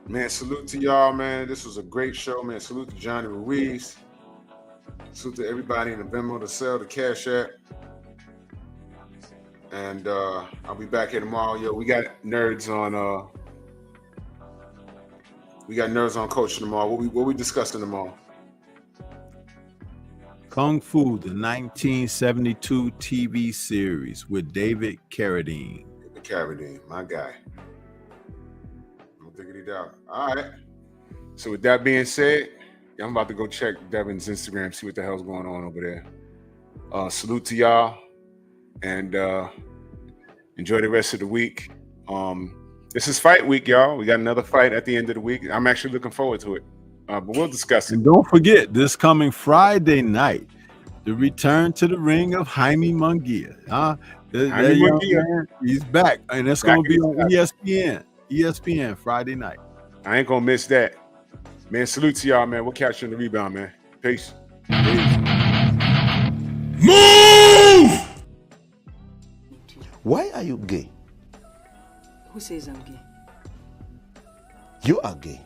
Man, salute to y'all, man. This was a great show, man. Salute to Johnny Ruiz. Salute to everybody in the Venmo, the Cell, the Cash App. And I'll be back here tomorrow. Yo, we got nerds on coaching tomorrow. What we discussing tomorrow? Kung Fu, the 1972 TV series with David Carradine. Carradine, my guy. No diggity doubt. All right. So with that being said, I'm about to go check Devin's Instagram, see what the hell's going on over there. Salute to y'all, and enjoy the rest of the week. This is fight week, y'all. We got another fight at the end of the week. I'm actually looking forward to it. But we'll discuss it. And don't forget, this coming Friday night, the return to the ring of Jaime Munguia. Jaime Munguia. He's back, and it's going to be on ESPN Friday night. I ain't going to miss that. Man, salute to y'all, man. We'll catch you in the rebound, man. Peace. Move! Why are you gay? Who says I'm gay? You are gay.